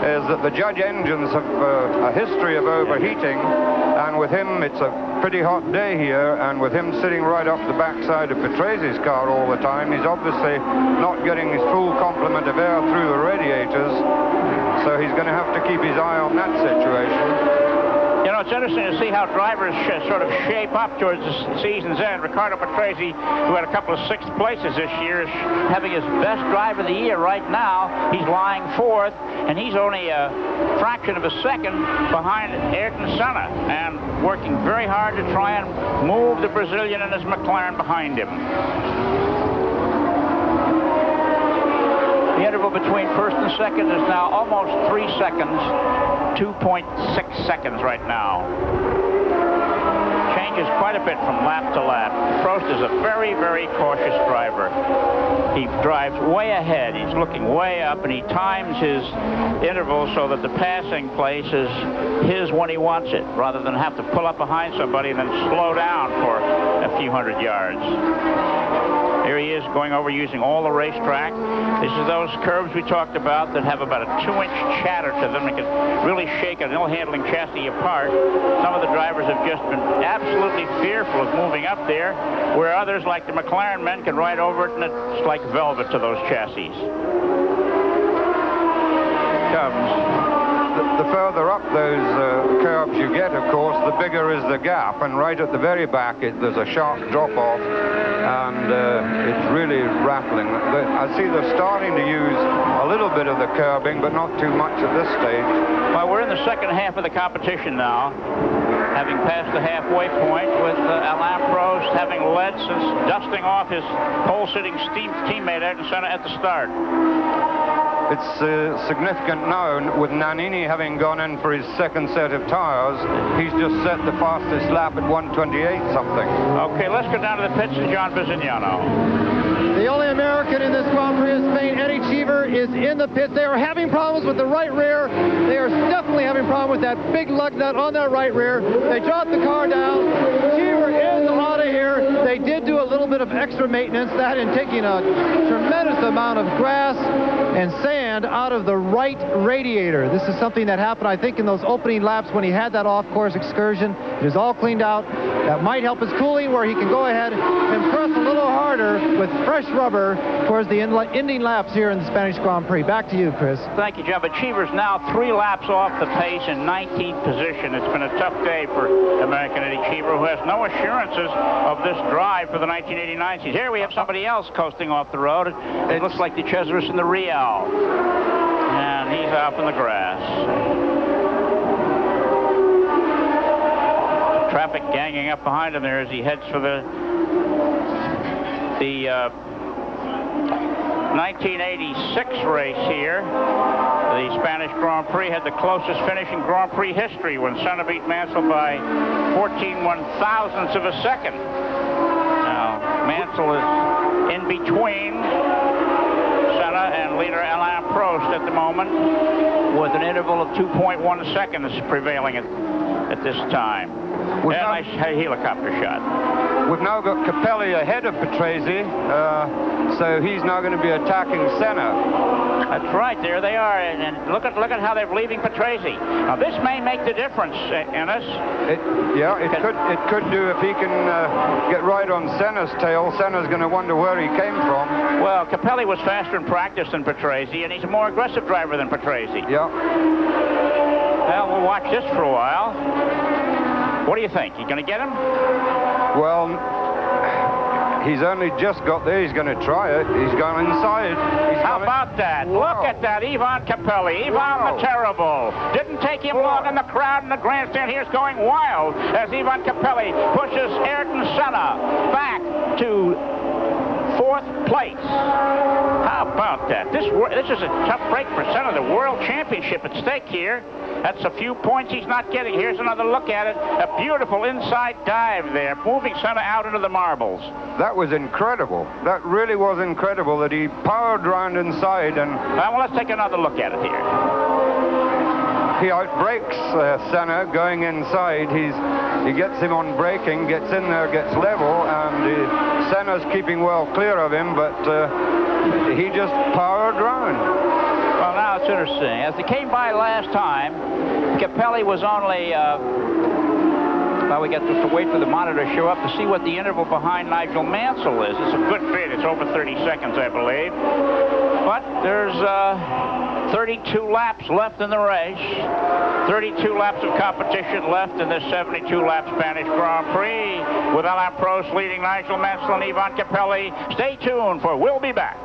is that the Judge engines have a history of overheating, and with him, it's a pretty hot day here, and with him sitting right up the backside of Patrese's car all the time, he's obviously not getting his full complement of air through the radiators, so he's going to have to keep his eye on that situation. You know, it's interesting to see how drivers sort of shape up towards the season's end. Ricardo Patrese, who had a couple of sixth places this year, is having his best drive of the year right now. He's lying fourth, and he's only a fraction of a second behind Ayrton Senna, and working very hard to try and move the Brazilian and his McLaren behind him. The interval between first and second is now almost 3 seconds, 2.6 seconds right now. Changes quite a bit from lap to lap. Prost is a very, very cautious driver. He drives way ahead. He's looking way up, and he times his intervals so that the passing place is his when he wants it, rather than have to pull up behind somebody and then slow down for a few hundred yards. Here he is going over using all the racetrack. This is those curves we talked about that have about a 2-inch chatter to them. They can really shake an ill-handling chassis apart. Some of the drivers have just been absolutely fearful of moving up there, where others, like the McLaren men, can ride over it, and it's like velvet to those chassis. The further up those curves you get, of course, the bigger is the gap, and right at the very back there's a sharp drop-off, and it's really rattling. I see they're starting to use a little bit of the curbing, but not too much at this stage. Well, we're in the second half of the competition now, having passed the halfway point, with Alain Prost having led since dusting off his pole-sitting teammate Ayrton Senna at the start. It's significant now, with Nannini having gone in for his second set of tires. He's just set the fastest lap at 1:28 something. Okay, let's go down to the pits and John Bisignano. The only American in this Grand Prix of Spain, Eddie Cheever, is in the pits. They are having problems with the right rear. They are definitely having problems with that big lug nut on their right rear. They dropped the car down. Cheever is out of here. They did do a little bit of extra maintenance, that in taking a tremendous amount of grass and sand out of the right radiator. This is something that happened, I think, in those opening laps when he had that off-course excursion. It is all cleaned out. That might help his cooling, where he can go ahead and press a little harder with fresh rubber towards the ending laps here in the Spanish Grand Prix. Back to you, Chris. Thank you, John. But Cheever's now 3 laps off the pace in 19th position. It's been a tough day for American Eddie Cheever, who has no assurances of this drive for the 1989 season. Here we have somebody else coasting off the road. It looks like the Cesaris and the Real. And he's out in the grass. Traffic ganging up behind him there as he heads for the 1986 race here. The Spanish Grand Prix had the closest finish in Grand Prix history when Senna beat Mansell by 14 1/1000ths of a second. Now, Mansell is in between Senna and leader Alain Prost at the moment, with an interval of 2.1 seconds prevailing at this time. And a nice helicopter shot. We've now got Capelli ahead of Patrese. So he's now going to be attacking Senna. That's right. There they are, and look at how they're leaving Patrese. Now this may make the difference, Ennis. It could do if he can get right on Senna's tail. Senna's going to wonder where he came from. Well, Capelli was faster in practice than Patrese, and he's a more aggressive driver than Patrese. Yeah. Well, we'll watch this for a while. What do you think? You going to get him? Well, he's only just got there. He's going to try it. He's gone inside. How about that? Wow. Look at that, Ivan Capelli. Ivan the Terrible. Didn't take him long in the crowd in the grandstand. Here's going wild as Ivan Capelli pushes Ayrton Senna back to 4th place. How about that? This is a tough break for Senna. The World Championship at stake here. That's a few points he's not getting. Here's another look at it. A beautiful inside dive there, moving Senna out into the marbles. That was incredible. That really was incredible that he powered round inside and... Well, let's take another look at it here. He outbrakes Senna going inside. He gets him on braking, gets in there, gets level, and Senna's keeping well clear of him, but he just powered round. Well, now it's interesting. As they came by last time, Capelli was only... well, we got to wait for the monitor to show up to see what the interval behind Nigel Mansell is. It's a good bit. It's over 30 seconds, I believe. But there's 32 laps left in the race. 32 laps of competition left in this 72-lap Spanish Grand Prix with Alain Prost leading Nigel Mansell and Ivan Capelli. Stay tuned for We'll Be Back.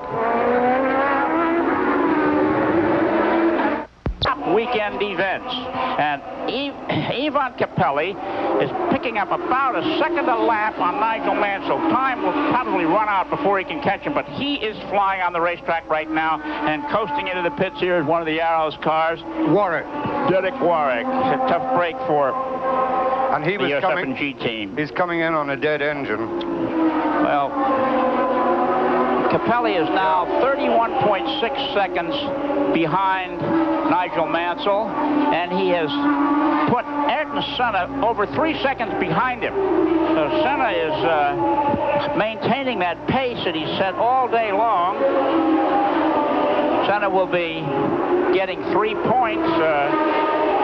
Weekend events, and Ivan Capelli is picking up about a second a lap on Nigel Mansell. Time will probably run out before he can catch him, but he is flying on the racetrack right now and coasting into the pits. Here is one of the Arrows cars. Warwick. Derek Warwick. It's a tough break for and he was the coming, F&G team. He's coming in on a dead engine. Well, Capelli is now 31.6 seconds behind Nigel Mansell, and he has put Ayrton Senna over 3 seconds behind him. So Senna is maintaining that pace that he set all day long. Senna will be getting 3 points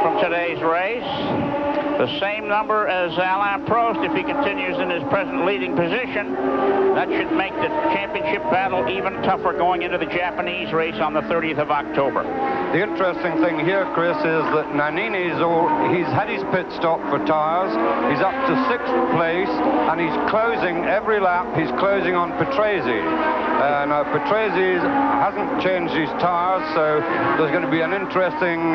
from today's race. The same number as Alain Prost if he continues in his present leading position. That should make the championship battle even tougher going into the Japanese race on the 30th of October. The interesting thing here, Chris, is that he's had his pit stop for tires. He's up to 6th place, and he's closing every lap. He's closing on Patrese. Now, Patrese hasn't changed his tires, so there's going to be an interesting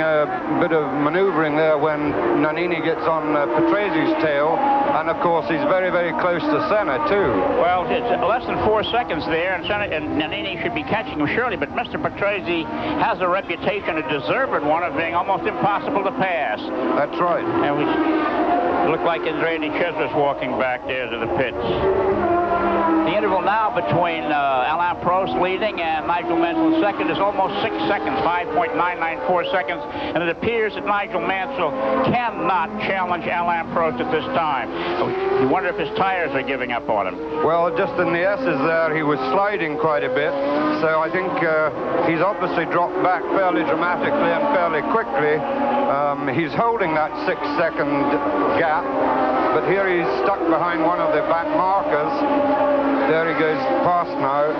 bit of maneuvering there when Nannini gets on Patrese's tail. And, of course, he's very, very close to Senna, too. Well, it's less than 4 seconds there, and Senna and Nannini should be catching him surely, but Mr. Patrese has a reputation, a deserved one, of being almost impossible to pass. That's right. And we look like Andretti Chesvis walking back there to the pits. The interval now between Alain Prost leading and Nigel Mansell second is almost 6 seconds, 5.994 seconds, and it appears that Nigel Mansell cannot challenge Alain Prost at this time. You wonder if his tires are giving up on him. Well, just in the S's there, he was sliding quite a bit, so I think he's obviously dropped back fairly dramatically and fairly quickly. He's holding that 6-second gap, but here he's stuck behind one of the back markers. There he goes past now.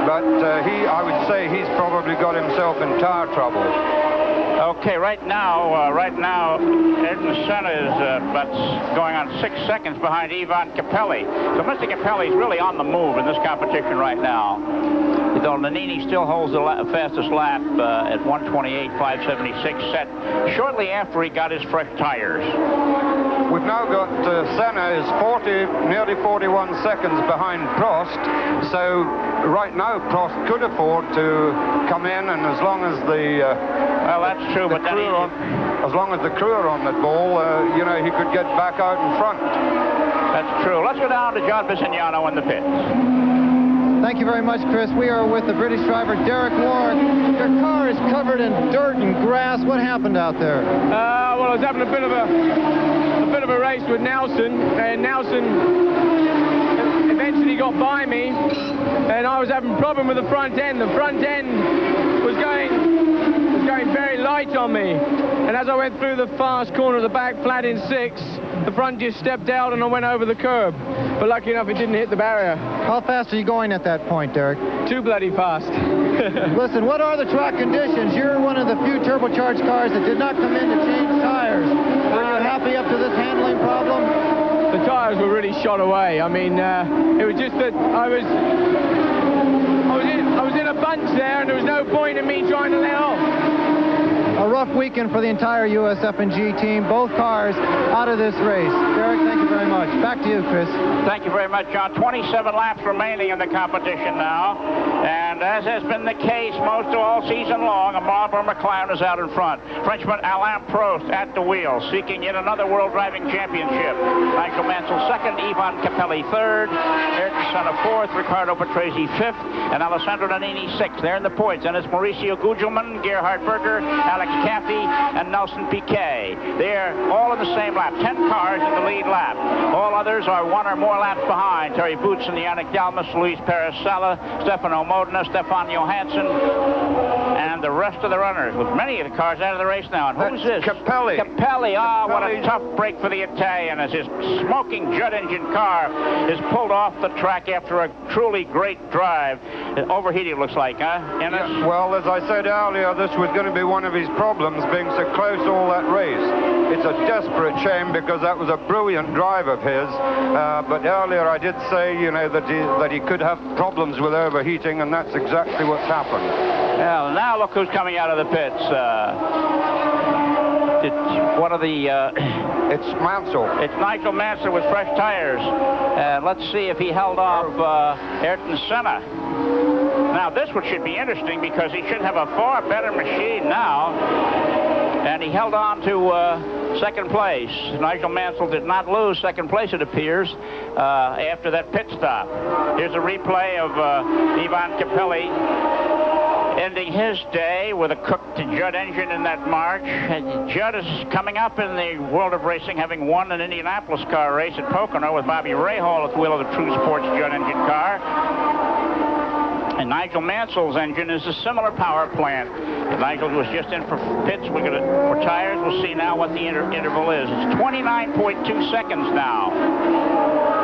But I would say he's probably got himself in tire trouble. Okay, right now, Ayrton Senna is going on 6 seconds behind Ivan Capelli. So Mr. Capelli is really on the move in this competition right now. Though Nannini still holds the fastest lap at 1:28.576, set shortly after he got his fresh tires. We've now got Senna is nearly 41 seconds behind Prost. So right now Prost could afford to come in, and as long as well, that's true, but then as long as the crew are on the ball, you know, he could get back out in front. That's true. Let's go down to John Bisignano in the pits. Thank you very much, Chris. We are with the British driver, Derek Warwick. Your car is covered in dirt and grass. What happened out there? Well, I was having a bit of a race with Nelson, and Nelson eventually got by me, and I was having a problem with the front end. The front end was going very light on me, and as I went through the fast corner of the back flat in 6, the front just stepped out and I went over the curb. But lucky enough, it didn't hit the barrier. How fast are you going at that point, Derek? Too bloody fast. Listen, what are the track conditions? You're one of the few turbocharged cars that did not come in to change tires. Were you happy up to this handling problem? The tires were really shot away. I mean, it was just that I was in a bunch there, and there was no point in me trying to let off. A rough weekend for the entire USF&G team. Both cars out of this race. Derek, thank you very much. Back to you, Chris. Thank you very much, John. 27 laps remaining in the competition now. And as has been the case most of all season long, a Marlboro McLaren is out in front. Frenchman Alain Prost at the wheel, seeking yet another World Driving Championship. Nigel Mansell second, Ivan Capelli third, Ayrton Senna fourth, Ricardo Patrese fifth, and Alessandro Nannini sixth. They're in the points, and it's Mauricio Gugelmin, Gerhard Berger, Alex Caffey, and Nelson Piquet. They're all in the same lap. 10 cars in the lead lap. All others are one or more laps behind. Terry Boutsen, Yannick Dalmas, Luis Perez Sala, Stefano Modena, Stefan Johansson, and the rest of the runners, with many of the cars out of the race now. And who's this? Capelli. Capelli. Ah, what a tough break for the Italian as his smoking jet engine car is pulled off the track after a truly great drive. Overheated, it looks like, huh? Yeah, well, as I said earlier, this was going to be one of his problems, being so close all that race. It's a desperate shame because that was a brilliant drive of his. But earlier I did say, you know, that he could have problems with overheating, and that's exactly what's happened. Well, now look who's coming out of the pits. What are the... It's Mansell. It's Nigel Mansell with fresh tires. Let's see if he held off Ayrton Senna. Now, this one should be interesting because he should have a far better machine now. And he held on to second place. Nigel Mansell did not lose second place, it appears, after that pit stop. Here's a replay of Ivan Capelli ending his day with a cooked Judd engine in that March. And Judd is coming up in the world of racing, having won an Indianapolis car race at Pocono with Bobby Rahal at the wheel of the True Sports Judd engine car. And Nigel Mansell's engine is a similar power plant. Nigel was just in for pits. We're going to for tires. We'll see now what the interval is. It's 29.2 seconds now.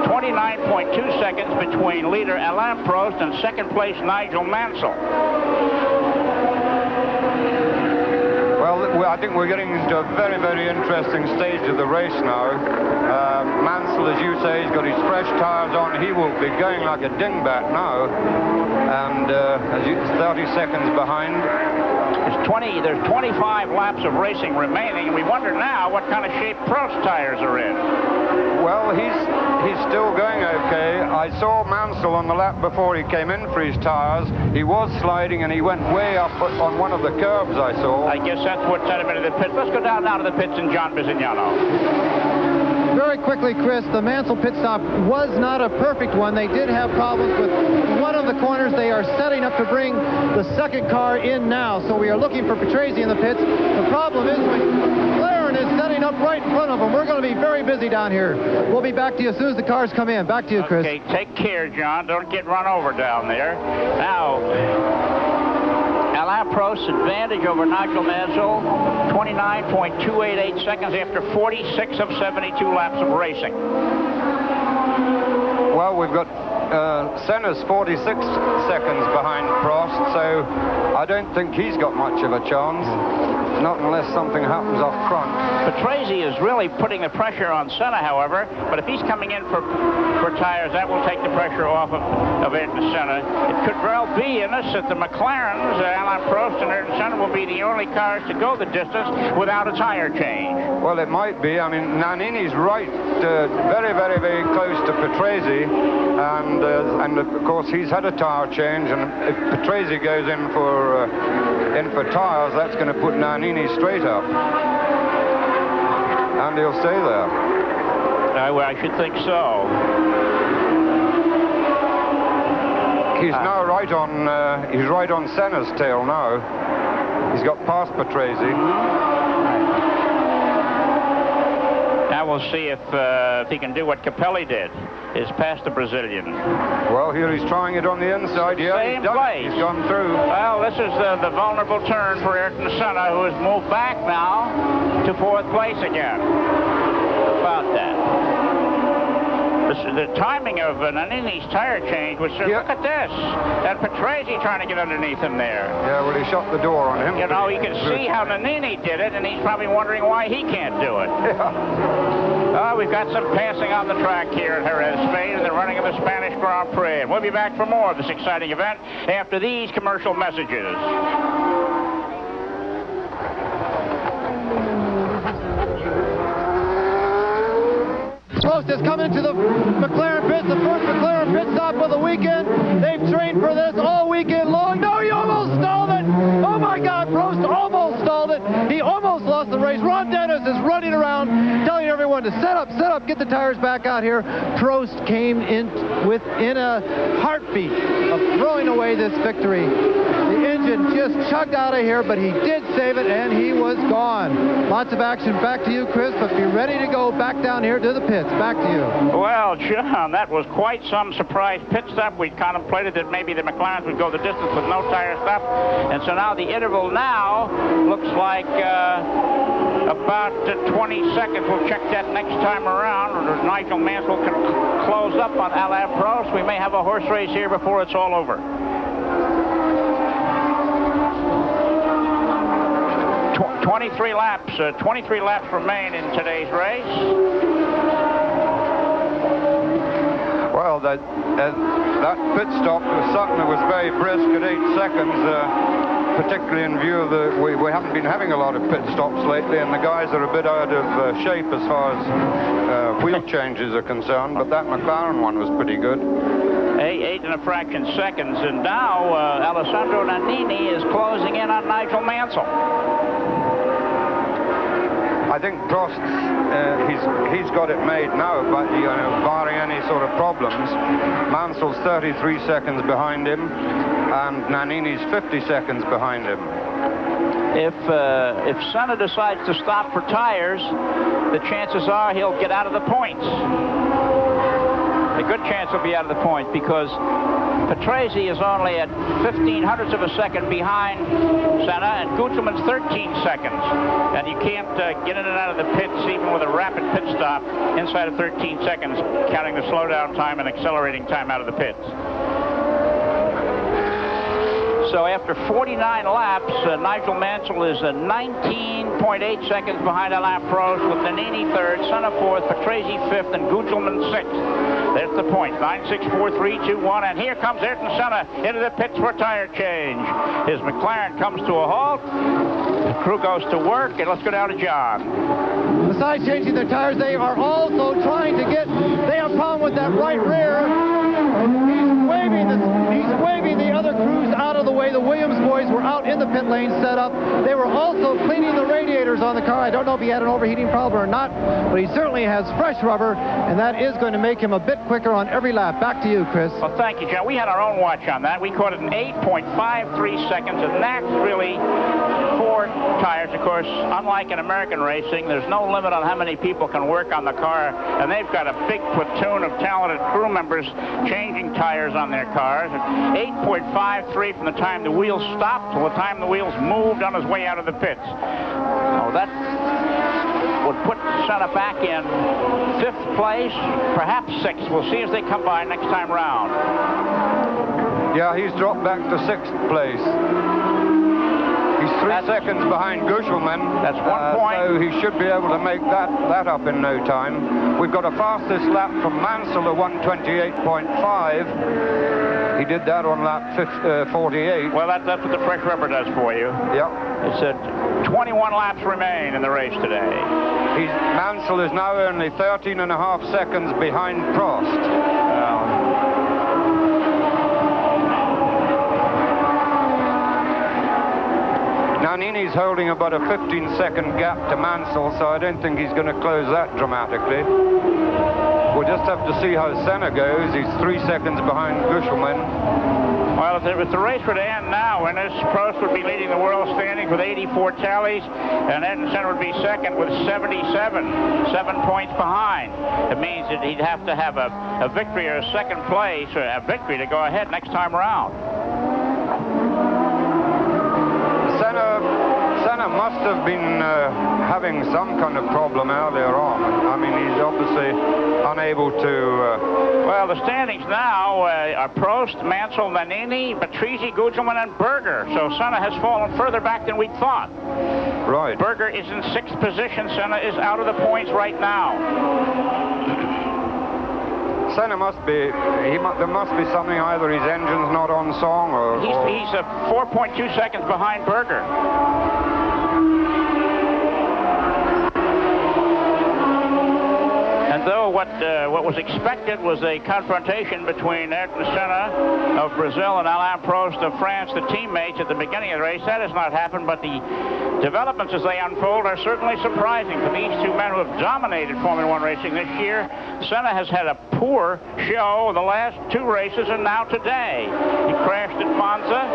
29.2 seconds between leader Alain Prost and second place Nigel Mansell. Well, I think we're getting into a very, very interesting stage of the race now. Mansell, as you say, he's got his fresh tires on. He will be going like a dingbat now. And as you 30 seconds behind. There's 25 laps of racing remaining, and we wonder now what kind of shape Prost tires are in. Well, he's still going okay. I saw Mansell on the lap before he came in for his tires. He was sliding, and he went way up on one of the curbs I saw. I guess that's what sent him into the pits. Let's go down now to the pits and John Bisignano. Very quickly, Chris, the Mansell pit stop was not a perfect one. They did have problems with one of the corners. They are setting up to bring the second car in now, so we are looking for Patrese in the pits. The problem is McLaren is setting up right in front of them. We're going to be very busy down here. We'll be back to you as soon as the cars come in. Back to you, Chris. Okay, take care, John. Don't get run over down there. Now, Alain Prost's advantage over Nigel Mansell, 29.288 seconds after 46 of 72 laps of racing. Well, we've got Senna's 46 seconds behind Prost, so I don't think he's got much of a chance. Not unless something happens up front. Patrese is really putting the pressure on Senna, however, but if he's coming in for tires, that will take the pressure off of Ayrton Senna. It could well be in this that the McLarens, Alain Prost and Ayrton Senna, will be the only cars to go the distance without a tire change. Well, it might be. I mean, Nannini's right, very, very, very close to Patrese, and of course he's had a tire change, and if Patrese goes in for tires, that's going to put Nannini straight up, and he'll stay there. Well, I should think so. He's now right on Senna's tail now. He's got past Patrese. Now we'll see if he can do what Capelli did, is pass the Brazilian. Well, here he's trying it on the inside. Yeah, Same place. He's gone through. Well, this is the vulnerable turn for Ayrton Senna, who has moved back now to 4th place again. About that. The timing of Nannini's tire change was, look at this. And Patrese trying to get underneath him there. Yeah, well, he shut the door on him. You know, you can see how Nannini did it, and he's probably wondering why he can't do it. Yeah. We've got some passing on the track here at Jerez, Spain, and the running of the Spanish Grand Prix. And we'll be back for more of this exciting event after these commercial messages. Prost has come into the McLaren pits, the first McLaren pit stop of the weekend. They've trained for this all weekend long. No, he almost stalled it. Oh my God, Prost almost stalled it. He almost lost the race. Ron Dennis is running around telling everyone to set up, get the tires back out here. Prost came in within a heartbeat of throwing away this victory. The engine just chugged out of here, but he did save it, and he was gone. Lots of action. Back to you, Chris, but be ready to go back down here to the pits. Back to you. Well, John, that was quite some surprise pit stop. We contemplated that maybe the McLarens would go the distance with no tire stop. And so now the interval now looks like about 20 seconds. We'll check that next time around. Or Nigel Mansell can close up on Alain Prost. We may have a horse race here before it's all over. 23 laps remain in today's race. Well, that pit stop certainly was very brisk at 8 seconds, particularly in view of we haven't been having a lot of pit stops lately, and the guys are a bit out of shape as far as wheel changes are concerned, but that McLaren one was pretty good. 8 and a fraction seconds, and now Alessandro Nannini is closing in on Nigel Mansell. I think Prost, he's got it made now, but barring any sort of problems. Mansell's 33 seconds behind him, and Nannini's 50 seconds behind him. If Senna decides to stop for tires, the chances are he'll get out of the points. A good chance he'll be out of the points because Patrese is only at 0.15 of a second behind Senna, and Gugelmin's 13 seconds. And you can't get in and out of the pits even with a rapid pit stop inside of 13 seconds, counting the slowdown time and accelerating time out of the pits. So after 49 laps, Nigel Mansell is 19.8 seconds behind Alain Prost, with Nannini third, Senna fourth, Patrese fifth, and Gugelmin sixth. There's the point. 9, 6, 4, 3, 2, 1. And here comes Ayrton Senna into the pits for a tire change. His McLaren comes to a halt. The crew goes to work, and let's go down to John. Besides changing their tires, they are also trying to get... They have a problem with that right rear. He's waving the other crews out of the way. The Williams boys were out in the pit lane set up. They were also cleaning the radiators on the car. I don't know if he had an overheating problem or not, but he certainly has fresh rubber, and that is going to make him a bit quicker on every lap. Back to you, Chris. Well, thank you, John. We had our own watch on that. We caught it in 8.53 seconds, and that's really 4 tires. Of course, unlike in American racing, there's no limit on how many people can work on the car, and they've got a big platoon of talented crew members changing tires on their cars. 8.53 from the time the wheels stopped to the time the wheels moved on his way out of the pits. Oh, that would put Senna back in 5th place, perhaps 6th. We'll see as they come by next time round. Yeah, he's dropped back to 6th place. He's 3 seconds behind Gugelmin. That's 1 point. So he should be able to make that up in no time. We've got a fastest lap from Mansell of 128.5. He did that on lap 48. Well, that's what the fresh rubber does for you. Yep. It's 21 laps remain in the race today. Mansell is now only 13.5 seconds behind Prost. Nannini's holding about a 15-second gap to Mansell, so I don't think he's going to close that dramatically. We'll just have to see how Senna goes. He's 3 seconds behind Gugelmin. Well, if the race were to end now, Innes, Prost would be leading the world standings with 84 tallies, and Ayrton Senna would be second with 77, 7 points behind. It means that he'd have to have a victory or a second place, or a victory to go ahead next time around. Senna must have been having some kind of problem earlier on. I mean, he's obviously unable to... Well, the standings now are Prost, Mansell, Nannini, Patrese, Gugelmin, and Berger. So Senna has fallen further back than we'd thought. Right. Berger is in 6th position. Senna is out of the points right now. Senna must be, there must be something, either his engine's not on song or... He's 4.2 seconds behind Berger. And though what was expected was a confrontation between Ayrton Senna of Brazil and Alain Prost of France, the teammates at the beginning of the race, that has not happened, but the developments as they unfold are certainly surprising for these two men who have dominated Formula One racing this year. Senna has had a poor show the last 2 races and now today. He crashed at Monza,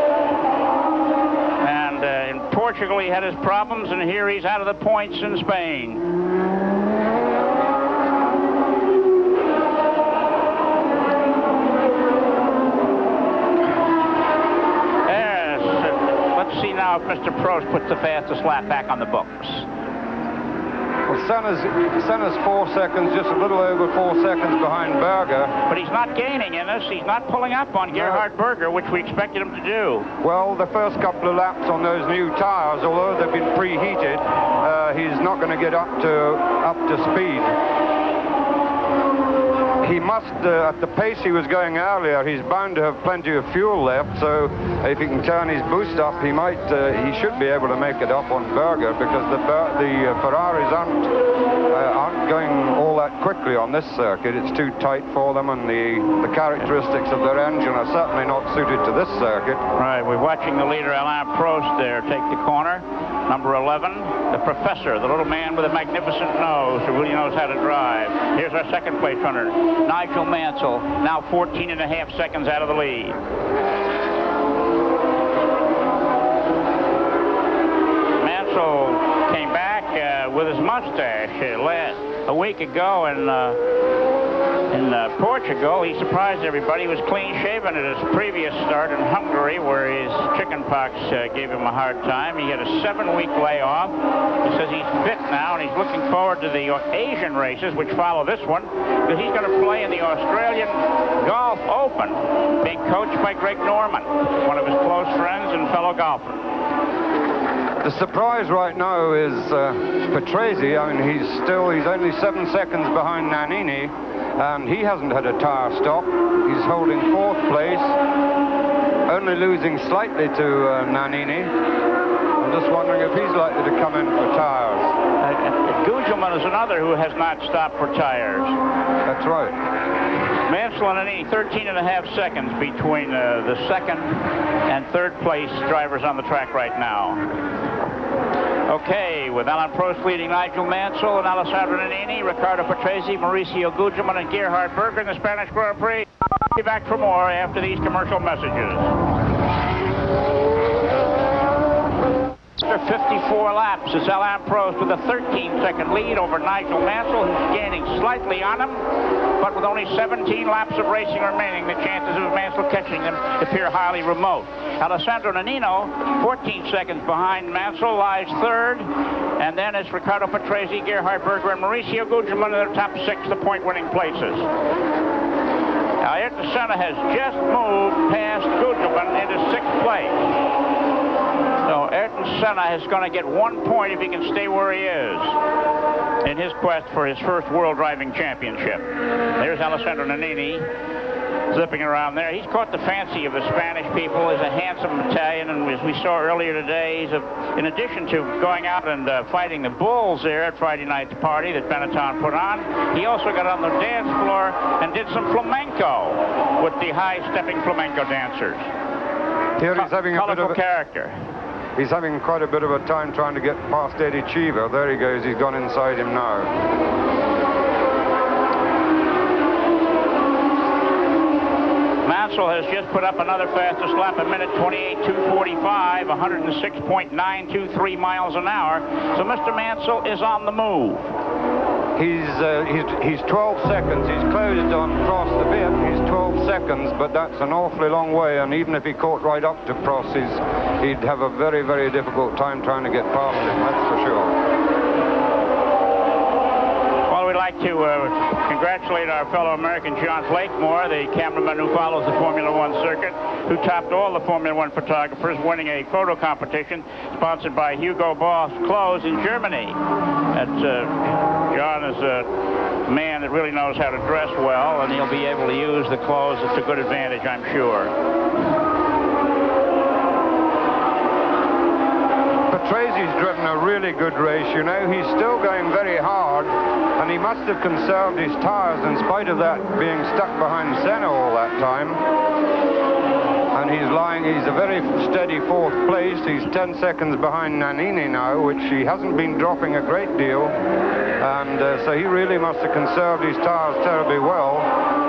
and in Portugal he had his problems, and here he's out of the points in Spain. Let's see now if Mr. Prost puts the fastest lap back on the books. Well, Senna's 4 seconds, just a little over 4 seconds behind Berger. But he's not gaining in us. He's not pulling up on Gerhard Berger, which we expected him to do. Well, the first couple of laps on those new tires, although they've been preheated, he's not going to get up to speed. He must, at the pace he was going earlier, he's bound to have plenty of fuel left, so if he can turn his boost up, he should be able to make it up on Berger, because the Ferraris aren't going all that quickly on this circuit. It's too tight for them, and the characteristics of their engine are certainly not suited to this circuit. Right, we're watching the leader, Alain Prost, there take the corner. Number 11, the professor, the little man with a magnificent nose who really knows how to drive. Here's our second place runner, Nigel Mansell, now 14.5 seconds out of the lead. Mansell came back with his mustache a week ago in Portugal. He surprised everybody. He was clean-shaven at his previous start in Hungary, where his chickenpox gave him a hard time. He had a 7-week layoff. He says he's fit now, and he's looking forward to the Asian races, which follow this one, because he's going to play in the Australian Golf Open, being coached by Greg Norman, one of his close friends and fellow golfer. The surprise right now is Patrese. I mean, he's only 7 seconds behind Nannini, and he hasn't had a tire stop. He's holding 4th place, only losing slightly to Nannini. I'm just wondering if he's likely to come in for tires. Gugelmin is another who has not stopped for tires. That's right. Mansell and Nannini, 13.5 seconds between the 2nd and 3rd place drivers on the track right now. Okay, with Alain Prost leading Nigel Mansell and Alessandro Nannini, Riccardo Patrese, Mauricio Gugelmin, and Gerhard Berger in the Spanish Grand Prix. We'll be back for more after these commercial messages. After 54 laps, it's Alain Prost with a 13-second lead over Nigel Mansell, who's gaining slightly on him, but with only 17 laps of racing remaining, the chances of Mansell catching them appear highly remote. Alessandro Nannini, 14 seconds behind Mansell, lies 3rd, and then it's Riccardo Patrese, Gerhard Berger, and Mauricio Gugelmin in the top 6, the point-winning places. Now, Ayrton Senna has just moved past Gugelmin into 6th place. So Ayrton Senna is going to get 1 point if he can stay where he is in his quest for his first World Driving Championship. There's Alessandro Nannini zipping around there. He's caught the fancy of the Spanish people. He's a handsome Italian, and as we saw earlier today, in addition to going out and fighting the bulls there at Friday night's party that Benetton put on, he also got on the dance floor and did some flamenco with the high-stepping flamenco dancers. Here he's having a bit of a character. He's having quite a bit of a time trying to get past Eddie Cheever. There he goes. He's gone inside him now. Mansell has just put up another fastest lap, a minute 28:2:45, 106.923 miles an hour. So Mr. Mansell is on the move. He's 12 seconds. He's closed on Prost a bit. He's 12 seconds, but that's an awfully long way. And even if he caught right up to Prost, he'd have a very, very difficult time trying to get past him. That's for sure. Well, we'd like to congratulate our fellow American John Blakemore, the cameraman who follows the Formula One circuit, who topped all the Formula One photographers, winning a photo competition sponsored by Hugo Boss Clothes in Germany. John is a man that really knows how to dress well, and he'll be able to use the clothes to good advantage, I'm sure. Patrese driven a really good race, you know. He's still going very hard, and he must have conserved his tires in spite of that being stuck behind Senna all that time. And he's a very steady fourth place. He's 10 seconds behind Nannini now, which he hasn't been dropping a great deal. And so he really must have conserved his tires terribly well.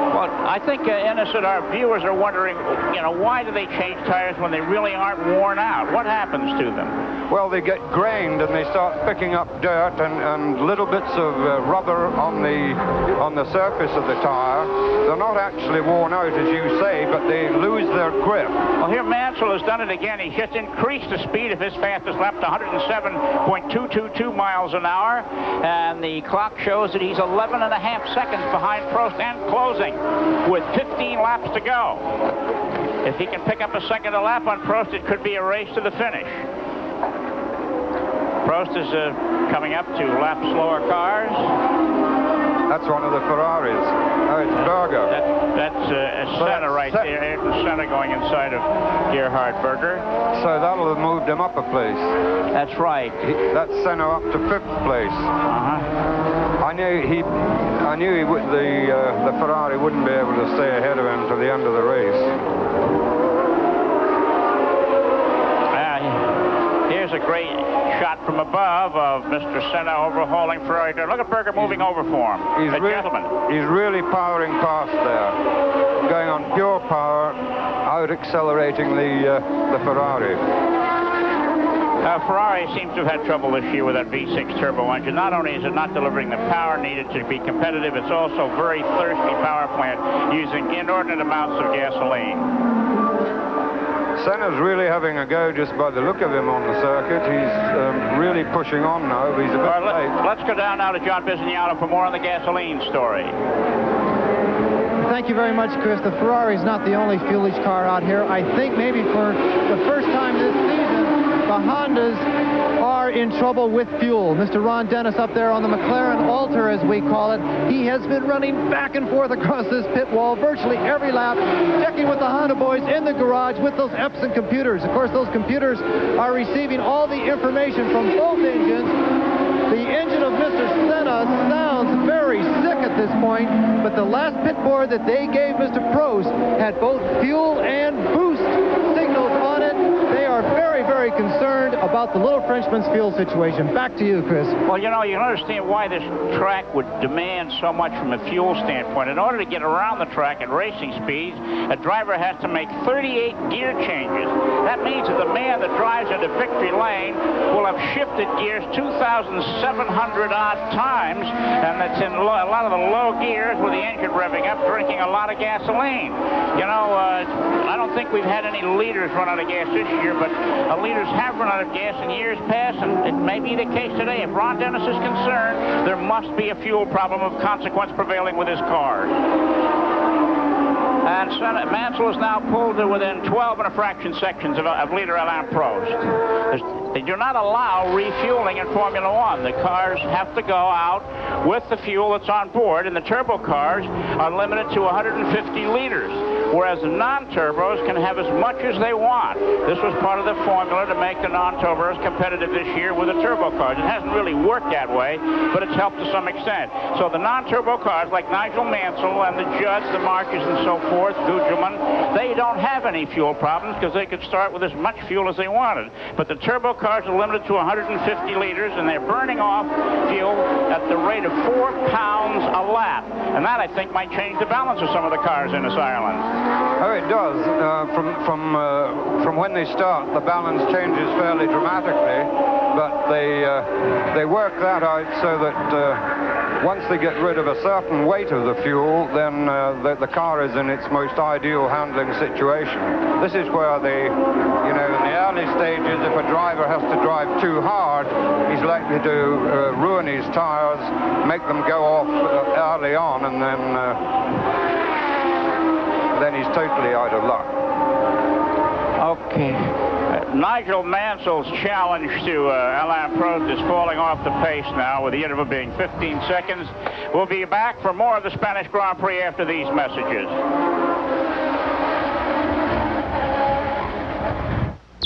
Well, I think, Innocent, our viewers are wondering, you know, why do they change tires when they really aren't worn out? What happens to them? Well, they get grained and they start picking up dirt and little bits of rubber on the surface of the tire. They're not actually worn out, as you say, but they lose their grip. Well, here Mansell has done it again. He's just increased the speed of his fastest lap to 107.222 miles an hour, and the clock shows that he's 11 and a half seconds behind Prost and closing with 15 laps to go. If he can pick up a second a lap on Prost, it could be a race to the finish. Prost is coming up to lap slower cars. That's one of the Ferraris. Oh, it's Berger. That's Senna right there. Ayrton Senna going inside of Gerhard Berger. So that'll have moved him up a place. That's right. That's Senna up to 5th place. I knew the Ferrari wouldn't be able to stay ahead of him to the end of the race. Here's a great shot from above of Mr. Senna overhauling Ferrari. Look at Berger moving over for him. He's really powering past there, going on pure power, out accelerating the Ferrari. Ferrari seems to have had trouble this year with that V6 turbo engine. Not only is it not delivering the power needed to be competitive, it's also a very thirsty power plant using inordinate amounts of gasoline. Senna's really having a go just by the look of him on the circuit. He's really pushing on now. He's a bit late. Let's go down now to John Bisognano for more on the gasoline story. Thank you very much, Chris. The Ferrari is not the only fuelage car out here. I think maybe for the first time this season, the Hondas are in trouble with fuel. Mr. Ron Dennis up there on the McLaren Alter, as we call it, he has been running back and forth across this pit wall virtually every lap, checking with the Honda boys in the garage with those Epson computers. Of course, those computers are receiving all the information from both engines. The engine of Mr. Senna sounds very sick at this point, but the last pit board that they gave Mr. Prost had both fuel and boost signals on it. They are very, very concerned about the little Frenchman's fuel situation. Back to you, Chris. Well, you know, you can understand why this track would demand so much from a fuel standpoint. In order to get around the track at racing speeds, a driver has to make 38 gear changes. That means that the man that drives into victory lane will have shifted gears 2,700 odd times, and that's in a lot of the low gears with the engine revving up, drinking a lot of gasoline. You know, I don't think we've had any leaders run out of gas this year, but leaders have run out of gas in years past, and it may be the case today. If Ron Dennis is concerned, there must be a fuel problem of consequence prevailing with his cars. And Mansell is now pulled to within 12 and a fraction seconds of leader Alain Prost. They do not allow refueling in Formula One. The cars have to go out with the fuel that's on board, and the turbo cars are limited to 150 liters, whereas the non-turbos can have as much as they want. This was part of the formula to make the non-turbos competitive this year with the turbo cars. It hasn't really worked that way, but it's helped to some extent. So the non-turbo cars, like Nigel Mansell and the Judds, the Marches, and so forth, Gugelmin, they don't have any fuel problems because they could start with as much fuel as they wanted. But the turbo cars are limited to 150 liters, and they're burning off fuel at the rate of 4 pounds a lap. And that, I think, might change the balance of some of the cars in this island. Oh, it does. From when they start, the balance changes fairly dramatically, but they work that out so that once they get rid of a certain weight of the fuel, then the car is in its most ideal handling situation. This is where they, in the early stages, if a driver has to drive too hard, he's likely to ruin his tires, make them go off early on, and then he's totally out of luck. Okay. Nigel Mansell's challenge to Alain Prost is falling off the pace now, with the interval being 15 seconds. We'll be back for more of the Spanish Grand Prix after these messages.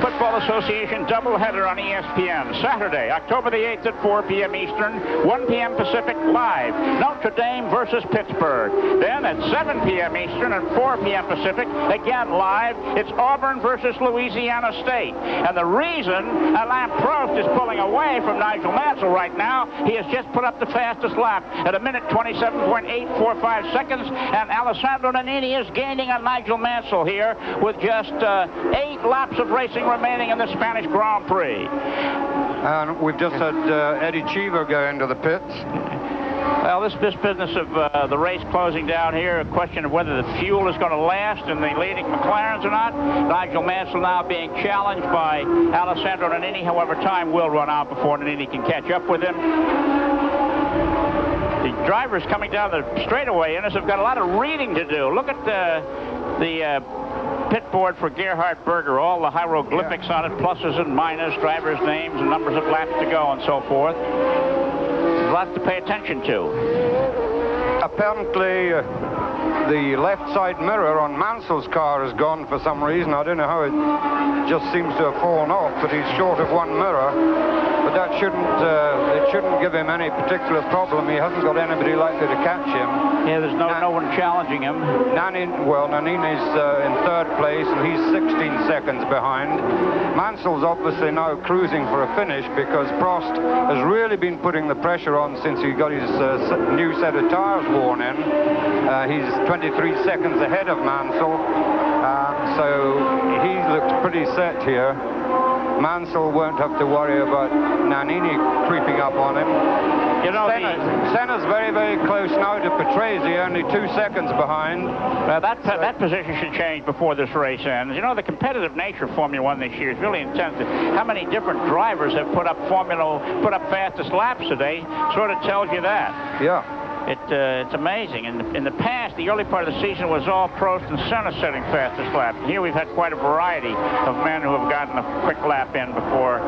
Football Association doubleheader on ESPN. Saturday, October the 8th at 4 p.m. Eastern, 1 p.m. Pacific live. Notre Dame versus Pittsburgh. Then at 7 p.m. Eastern and 4 p.m. Pacific, again live, it's Auburn versus Louisiana State. And the reason Alain Prost is pulling away from Nigel Mansell right now, he has just put up the fastest lap at 1:27.845 seconds, and Alessandro Nannini is gaining on Nigel Mansell here with just 8 laps of racing remaining in the Spanish Grand Prix. And we've just had Eddie Cheever go into the pits. Well, this business of the race closing down here, a question of whether the fuel is going to last in the leading McLarens or not. Nigel Mansell now being challenged by Alessandro Nannini. However, time will run out before Nannini can catch up with him. The drivers coming down the straightaway in us have got a lot of reading to do. Look at the pit board for Gerhard Berger, all the hieroglyphics on it, pluses and minus, drivers' names and numbers of laps to go and so forth. There's lots to pay attention to. Apparently, the left side mirror on Mansell's car is gone for some reason. I don't know how, it just seems to have fallen off, but he's short of one mirror. But that it shouldn't give him any particular problem. He hasn't got anybody likely to catch him. Yeah, there's no one challenging him. Nannini's in 3rd place, and he's 16 seconds behind. Mansell's obviously now cruising for a finish because Prost has really been putting the pressure on since he got his new set of tires worn in. He's 23 seconds ahead of Mansell, so he looks pretty set here. Mansell won't have to worry about Nannini creeping up on him. Senna's very, very close now to Patrese, only 2 seconds behind. That position should change before this race ends. The competitive nature of Formula One this year is really intense. How many different drivers have put up fastest laps today sort of tells you that. Yeah. It's amazing. In the past, the early part of the season was all Prost and Senna setting fastest lap. Here we've had quite a variety of men who have gotten a quick lap in before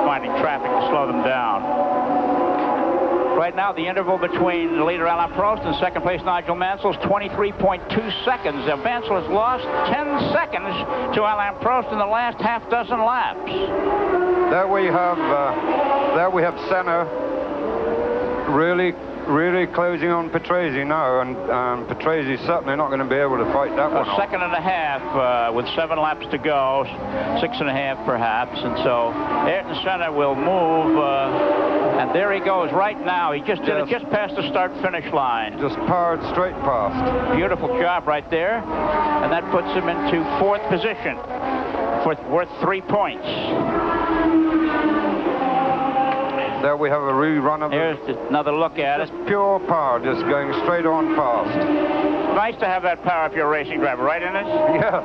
finding traffic to slow them down. Right now, the interval between the leader Alain Prost and 2nd place Nigel Mansell is 23.2 seconds. Now, Mansell has lost 10 seconds to Alain Prost in the last half dozen laps. There we have Senna really closing on Patrese now, and Patrese certainly not going to be able to fight that one. 1.5 seconds with 7 laps to go, 6.5 perhaps, and so Ayrton Senna will move, and there he goes right now. He just did it just past the start-finish line. Just powered straight past. Beautiful job right there, and that puts him into 4th position, worth 3 points. There we have a rerun of Here's another look at it. Pure power, just going straight on past. Nice to have that power if you're a racing driver, right, Innes? Yeah.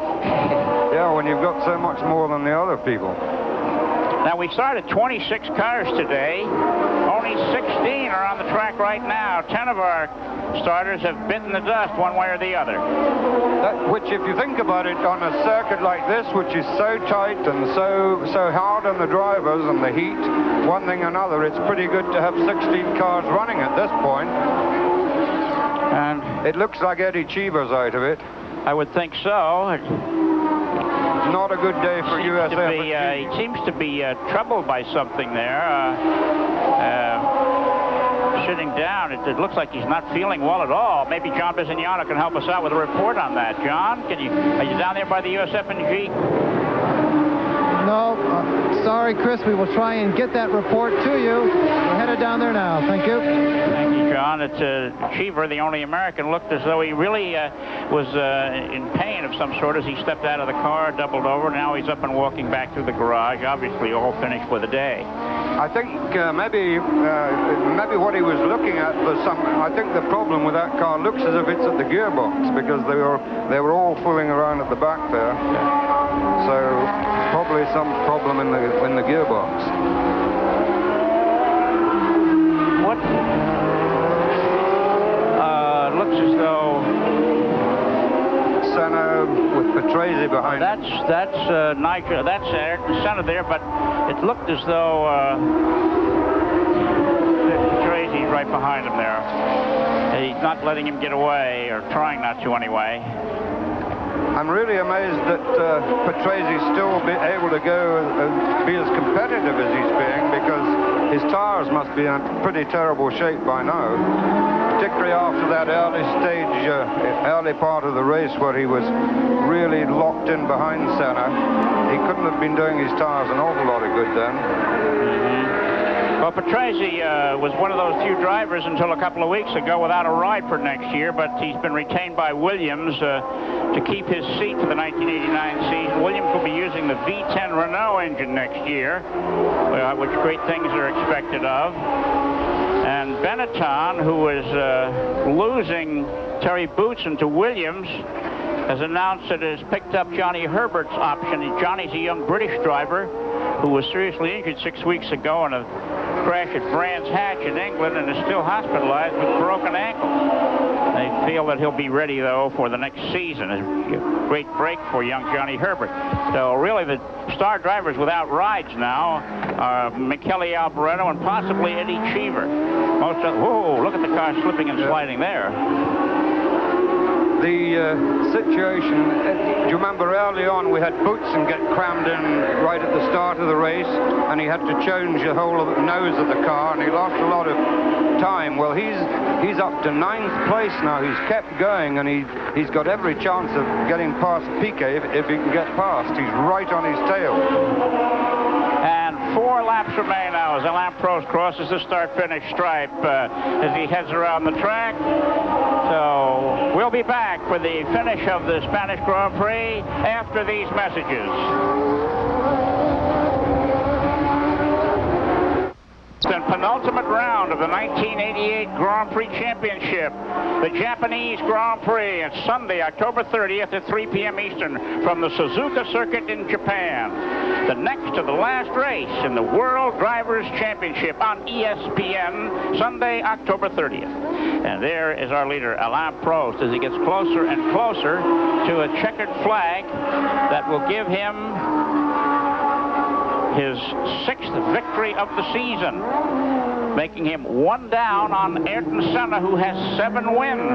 Yeah, when you've got so much more than the other people. Now, we started 26 cars today. Only 16 are on the track right now. 10 of our starters have bitten the dust one way or the other. Which, if you think about it, on a circuit like this, which is so tight and so hard on the drivers and the heat, one thing or another, it's pretty good to have 16 cars running at this point. And it looks like Eddie Cheever's out of it. I would think so. Not a good day for USF. He seems to be troubled by something there. Sitting down, it looks like he's not feeling well at all. Maybe John Bizignano can help us out with a report on that. John, are you down there by the USF&G No, sorry, Chris. We will try and get that report to you. We're headed down there now. Thank you. Thank you, John. It's Cheever, the only American, looked as though he really was in pain of some sort as he stepped out of the car, doubled over. Now he's up and walking back through the garage. Obviously, all finished for the day. I think maybe what he was looking at was I think the problem with that car looks as if it's at the gearbox, because they were all fooling around at the back there. So probably some problem in the gearbox. What? Looks as though Senna with Patrese behind. That's Nigel. That's Ayrton Senna there, but it looked as though Patrese right behind him there. He's not letting him get away, or trying not to anyway. I'm really amazed that Patrese still be able to go and be as competitive as he's being, because his tires must be in pretty terrible shape by now, particularly after that early part of the race where he was really locked in behind Senna. He couldn't have been doing his tires an awful lot of good then. Well, Patrese was one of those few drivers until a couple of weeks ago without a ride for next year, but he's been retained by Williams to keep his seat for the 1989 season. Williams will be using the V10 Renault engine next year, which great things are expected of. And Benetton, who is losing Terry Boutsen to Williams, has announced that it has picked up Johnny Herbert's option. Johnny's a young British driver who was seriously injured 6 weeks ago in a crash at Brands Hatch in England and is still hospitalized with broken ankles. They feel that he'll be ready, though, for the next season. A great break for young Johnny Herbert. So really the star drivers without rides now are Michele Alboreto and possibly Eddie Cheever. Whoa, look at the car slipping and sliding there. The situation, do you remember early on we had Boutsen get crammed in right at the start of the race, and he had to change the whole of the nose of the car, and he lost a lot of time. Well, he's up to 9th place now. He's kept going, and he's got every chance of getting past Piquet if he can get past. He's right on his tail. And 4 laps remain now as Alain Prost crosses the start-finish stripe as he heads around the track. So we'll be back for the finish of the Spanish Grand Prix after these messages. The penultimate round of the 1988 Grand Prix Championship, the Japanese Grand Prix, it's Sunday, October 30th at 3 p.m. Eastern from the Suzuka Circuit in Japan. The next to the last race in the World Drivers' Championship on ESPN, Sunday, October 30th. And there is our leader, Alain Prost, as he gets closer and closer to a checkered flag that will give him his 6th victory of the season, making him 1 down on Ayrton Senna, who has 7 wins.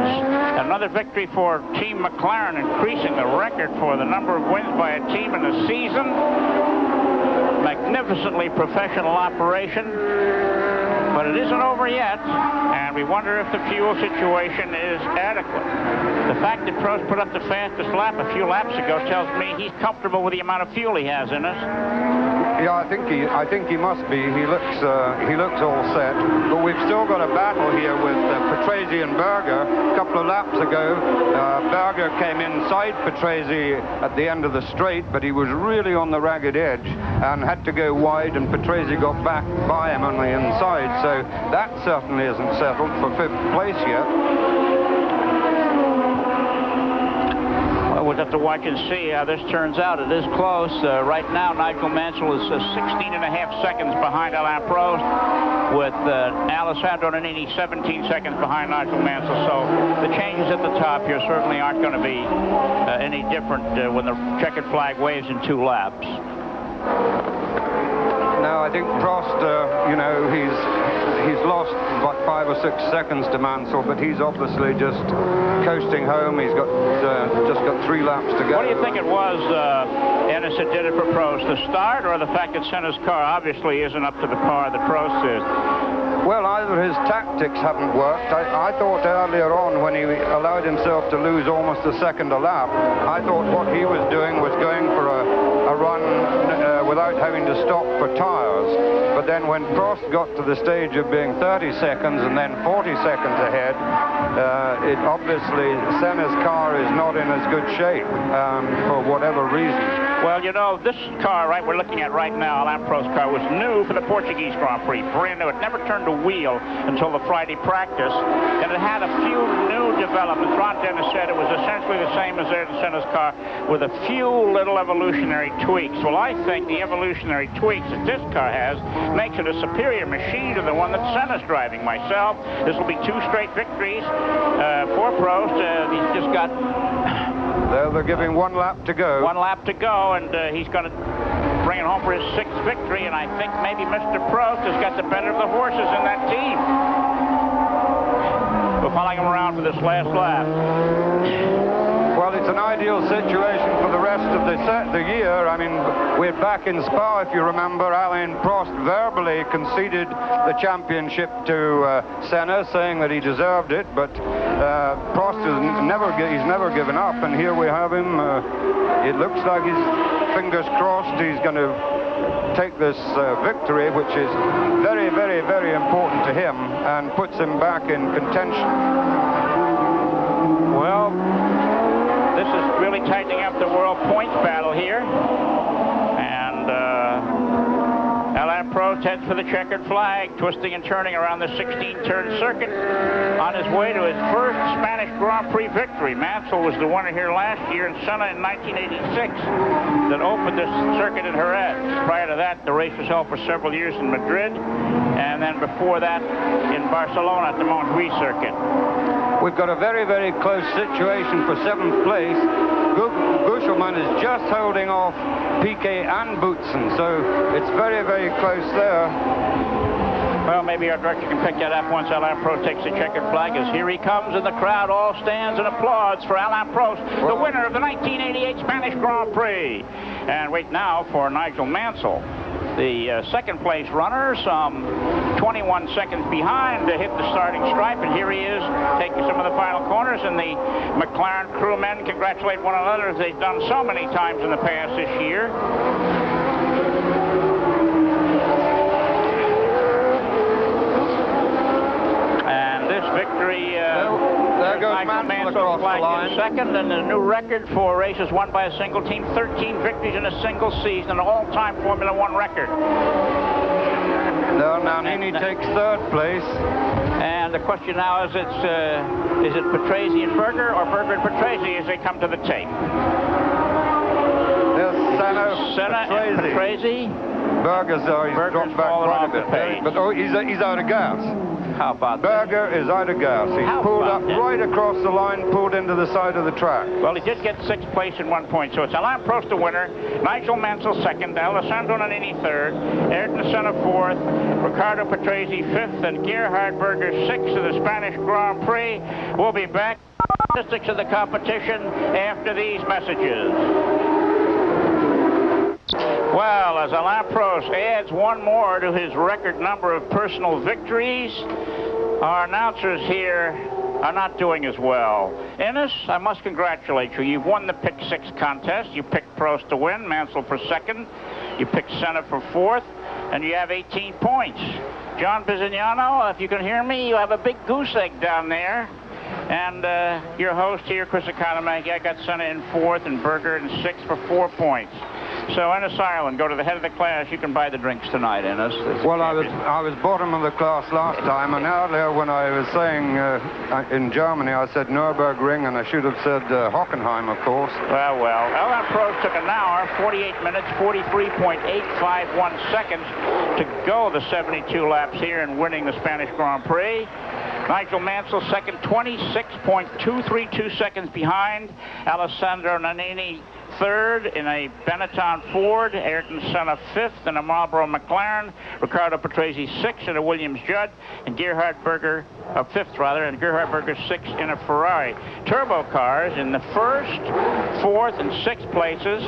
Another victory for Team McLaren, increasing the record for the number of wins by a team in a season. Magnificently professional operation, but it isn't over yet, and we wonder if the fuel situation is adequate. The fact that Prost put up the fastest lap a few laps ago tells me he's comfortable with the amount of fuel he has in it. Yeah, I think he must be. He looks all set. But we've still got a battle here with Patrese and Berger. A couple of laps ago, Berger came inside Patrese at the end of the straight, but he was really on the ragged edge and had to go wide, and Patrese got back by him on the inside. So that certainly isn't settled for 5th place yet. We'll have to watch and see how this turns out. It is close. Right now, Nigel Mansell is 16.5 seconds behind Alain Prost, with Alessandro Nannini 17 seconds behind Nigel Mansell. So the changes at the top here certainly aren't going to be any different when the checkered flag waves in 2 laps. No, I think Prost, he's lost about 5 or 6 seconds to Mansell, but he's obviously just coasting home. He's got just got 3 laps to go. What do you think it was, Ennis, that did it for Prost? The start, or the fact that Senna's car obviously isn't up to the par that Prost is? Well, either his tactics haven't worked. I thought earlier on, when he allowed himself to lose almost a second a lap, I thought what he was doing was going for a run without point having to stop for tires. But then when Prost got to the stage of being 30 seconds and then 40 seconds ahead, it obviously, Senna's car is not in as good shape for whatever reason. Well, you know, this car, right, we're looking at right now, Alain Prost's car, was new for the Portuguese Grand Prix, brand new. It never turned a wheel until the Friday practice, and it had a few new developments. Ron Dennis said it was essentially the same as Ayrton Senna's car with a few little evolutionary tweaks. Well, I think the evolutionary tweaks that this car has makes it a superior machine to the one that Senna's driving. Myself, this will be 2 straight victories for Prost. He's just got... They're giving 1 lap to go. 1 lap to go, and he's going to bring it home for his 6th victory, and I think maybe Mr. Prost has got the better of the horses in that team. We're following him around for this last lap. Well, it's an ideal situation for the rest of the year. I mean, we're back in Spa, if you remember. Alain Prost verbally conceded the championship to Senna, saying that he deserved it, but Prost he's never given up, and here we have him. It looks like his fingers crossed he's going to take this victory, which is very, very, very important to him and puts him back in contention. Well, this is really tightening up the world points battle here. And Alain Prost heads for the checkered flag, twisting and turning around the 16-turn circuit on his way to his first Spanish Grand Prix victory. Mansell was the winner here last year, and Senna in 1986 that opened this circuit at Jerez. Prior to that, the race was held for several years in Madrid, and then before that in Barcelona at the Montjuïc circuit. We've got a very, very close situation for 7th place. Gushelman is just holding off Piquet and Boutsen, so it's very, very close there. Well, maybe our director can pick that up once Alain Prost takes the checkered flag, as here he comes, and the crowd all stands and applauds for Alain Prost, the winner of the 1988 Spanish Grand Prix. And wait now for Nigel Mansell, the second place runner, some 21 seconds behind to hit the starting stripe, and here he is taking some of the final corners, and the McLaren crewmen congratulate one another as they've done so many times in the past this year. And this victory, there goes Mansell across the line. Second, and a new record for races won by a single team, 13 victories in a single season, an all-time Formula One record. No, now Nini takes 3rd place. And the question now is, is it Patrese and Berger, or Berger and Patrese as they come to the tape? There's Senna and Patrese. Berger's dropped back quite a bit. But he's out of gas. How about Berger is out of gas. He's pulled up right across the line, pulled into the side of the track. Well, he did get 6th place in 1 point, so it's Alain Prost the winner, Nigel Mansell 2nd, Alessandro Nannini 3rd, Ayrton Senna 4th, Ricardo Patrese 5th, and Gerhard Berger 6th of the Spanish Grand Prix. We'll be back with the statistics of the competition after these messages. Well, as Alain Prost adds 1 more to his record number of personal victories, our announcers here are not doing as well. Ennis, I must congratulate you. You've won the Pick 6 contest. You picked Prost to win, Mansell for 2nd. You picked Senna for 4th, and you have 18 points. John Bisignano, if you can hear me, you have a big goose egg down there. And your host here, Chris Economaki, I got Senna in 4th and Berger in 6th for 4 points. So, Ennis Ireland, go to the head of the class. You can buy the drinks tonight, Ennis. Well, I was bottom of the class last time, and earlier when I was saying in Germany, I said Nürburgring, and I should have said Hockenheim, of course. Well. Alain Prost took an hour, 48 minutes, 43.851 seconds to go the 72 laps here in winning the Spanish Grand Prix. Nigel Mansell 2nd, 26.232 seconds behind. Alessandro Nannini 3rd in a Benetton Ford, Ayrton Senna 5th in a Marlboro McLaren, Ricardo Patrese 6th in a Williams Judd, and Gerhard Berger, 5th rather, and Gerhard Berger 6th in a Ferrari. Turbo cars in the 1st, 4th, and 6th places.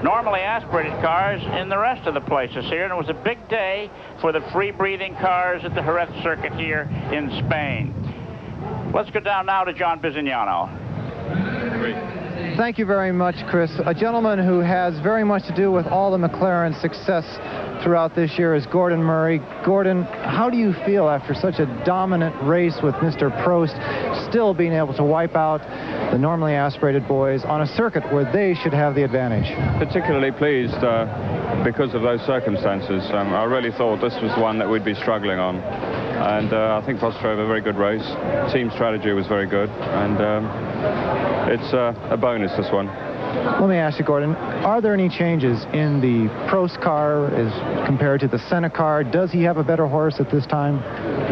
Normally aspirated cars in the rest of the places here, and it was a big day for the free-breathing cars at the Jerez circuit here in Spain. Let's go down now to John Bisignano. Great. Thank you very much, Chris. A gentleman who has very much to do with all the McLaren success throughout this year is Gordon Murray. Gordon, how do you feel after such a dominant race with Mr. Prost still being able to wipe out the normally aspirated boys on a circuit where they should have the advantage? Particularly pleased because of those circumstances. I really thought this was one that we'd be struggling on. And I think Prost drove a very good race. Team strategy was very good. And it's a bonus, this one. Let me ask you, Gordon, are there any changes in the Prost car as compared to the Senna car? Does he have a better horse at this time?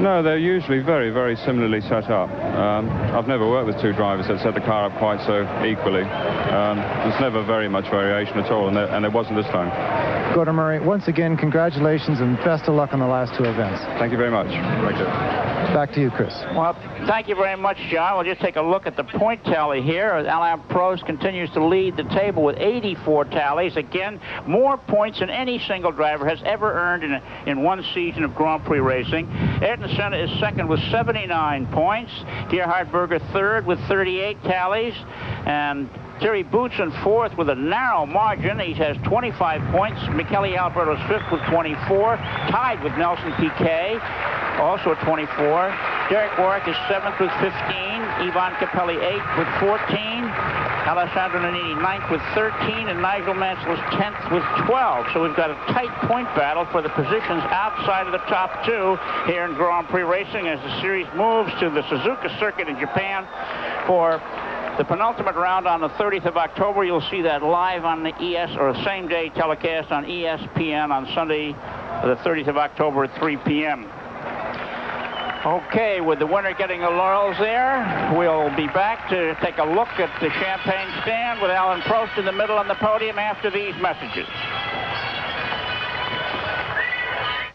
No, they're usually very, very similarly set up. I've never worked with two drivers that set the car up quite so equally. There's never very much variation at all, and there wasn't this time. Gordon Murray, once again, congratulations and best of luck on the last two events. Thank you very much. Thank you. Back to you, Chris. Well, thank you very much, John. We'll just take a look at the point tally here. Alain Prost continues to lead the table with 84 tallies. Again, more points than any single driver has ever earned in one season of Grand Prix racing. Ayrton Senna is second with 79 points. Gerhard Berger third with 38 tallies. And Thierry Boutsen fourth with a narrow margin. He has 25 points. Michele Alboreto is fifth with 24, tied with Nelson Piquet, also at 24. Derek Warwick is seventh with 15. Ivan Capelli eighth with 14. Alessandro Nannini ninth with 13, and Nigel Mansell is 10th with 12. So we've got a tight point battle for the positions outside of the top two here in Grand Prix racing as the series moves to the Suzuka circuit in Japan for the penultimate round on the 30th of October. You'll see that live on the or same-day telecast on ESPN on Sunday, the 30th of October at 3 p.m. Okay, with the winner getting the laurels there, we'll be back to take a look at the champagne stand with Alain Prost in the middle on the podium after these messages.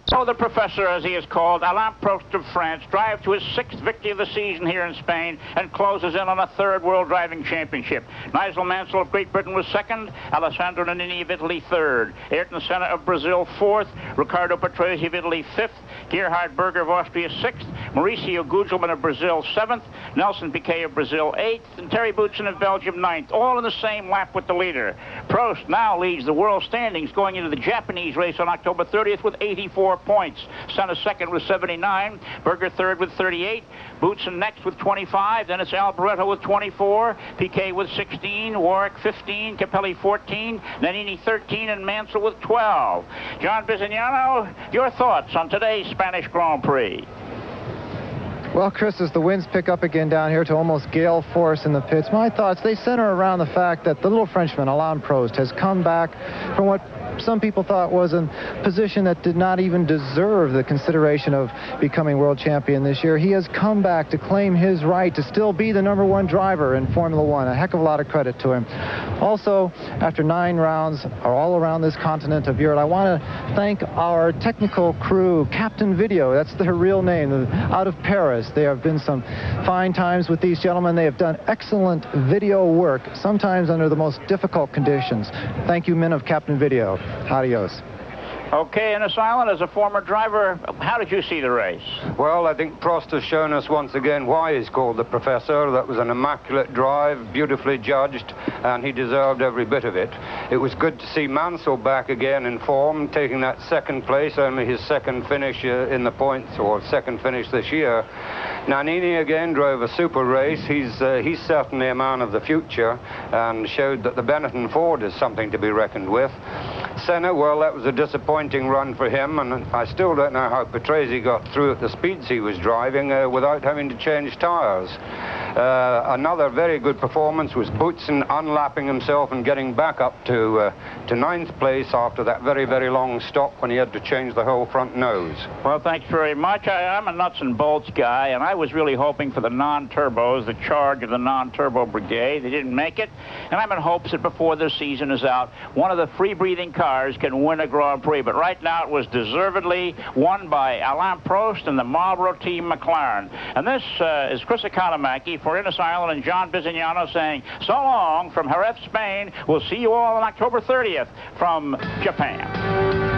So the Professor, as he is called, Alain Prost of France, drives to his sixth victory of the season here in Spain and closes in on a third World Driving Championship. Nigel Mansell of Great Britain was second, Alessandro Nannini of Italy third, Ayrton Senna of Brazil fourth, Riccardo Patrese of Italy fifth, Gerhard Berger of Austria sixth, Mauricio Gugelmin of Brazil seventh, Nelson Piquet of Brazil eighth, and Thierry Boutsen of Belgium ninth, all in the same lap with the leader. Prost now leads the world standings going into the Japanese race on October 30th with 84 points. Senna second with 79, Berger third with 38, Boutsen next with 25, then it's Alboreto with 24, Piquet with 16, Warwick 15, Capelli 14, Nannini 13, and Mansell with 12. John Bisignano, your thoughts on today's Spanish Grand Prix? Well, Chris, as the winds pick up again down here to almost gale force in the pits, my thoughts, they center around the fact that the little Frenchman, Alain Prost, has come back from what some people thought was a position that did not even deserve the consideration of becoming world champion this year. He has come back to claim his right to still be the #1 driver in Formula One. A heck of a lot of credit to him. Also, after 9 rounds all around this continent of Europe, I want to thank our technical crew, Captain Video, that's their real name, out of Paris. There have been some fine times with these gentlemen. They have done excellent video work, sometimes under the most difficult conditions. Thank you, men of Captain Video. Adios. Okay, Innes Island, as a former driver, how did you see the race? Well, I think Prost has shown us once again why he's called the Professor. That was an immaculate drive, beautifully judged, and he deserved every bit of it. It was good to see Mansell back again in form, taking that second place, only his second finish in the points, or second finish this year. Nannini again drove a super race. He's certainly a man of the future and showed that the Benetton Ford is something to be reckoned with. Senna, well, that was a disappointing run for him, and I still don't know how Patrese got through at the speeds he was driving without having to change tires. Another very good performance was Boutsen unlapping himself and getting back up to 9th place after that very, very long stop when he had to change the whole front nose. Well, thanks very much. I'm a nuts and bolts guy, and I was really hoping for the non-turbos, the charge of the non-turbo brigade. They didn't make it, and I'm in hopes that before the season is out, one of the free-breathing cars can win a Grand Prix. But right now, it was deservedly won by Alain Prost and the Marlboro Team McLaren. And this is Chris Economaki for Innes Island and John Bisignano saying so long from Jerez, Spain. We'll see you all on October 30th from Japan.